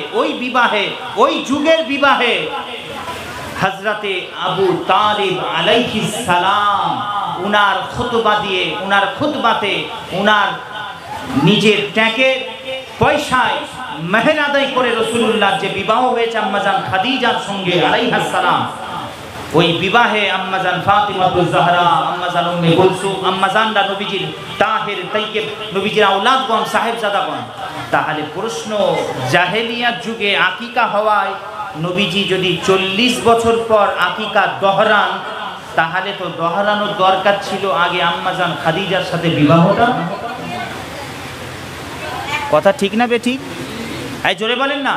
ওই যুগের বিবাহে হযরতে আবু তালিব আলাইহিস সালাম উনার খুতবা দিয়ে, উনার খুতবাতে, উনার নিজের ট্যাকের পয়সায় মেহের আদায় করে রাসূলুল্লাহর যে বিবাহ হয়েছে আম্মাজান খাদিজার সঙ্গে আলাইহিস সালাম, ওই বিবাহে আম্মাজান ফাতিমাতুজ জাহরা, আম্মাজান উম্মে কুলসুম, আম্মাজানরা নবীজির তাহের তাইয়্যিব, নবীজির আওলাদগণ, সাহেবজাদাগণ। তাহলে প্রশ্ন, জাহেলিয়াত যুগে আকিকা হওয়ায় নবীজি যদি 40 বছর পর আকিকা দহরান, তাহলে তো দহরানোর দরকার ছিল আগে আম্মাজান খাদিজার সাথে বিবাহটা। কথা ঠিক না বে ঠিক? এই জোরে বলেন না।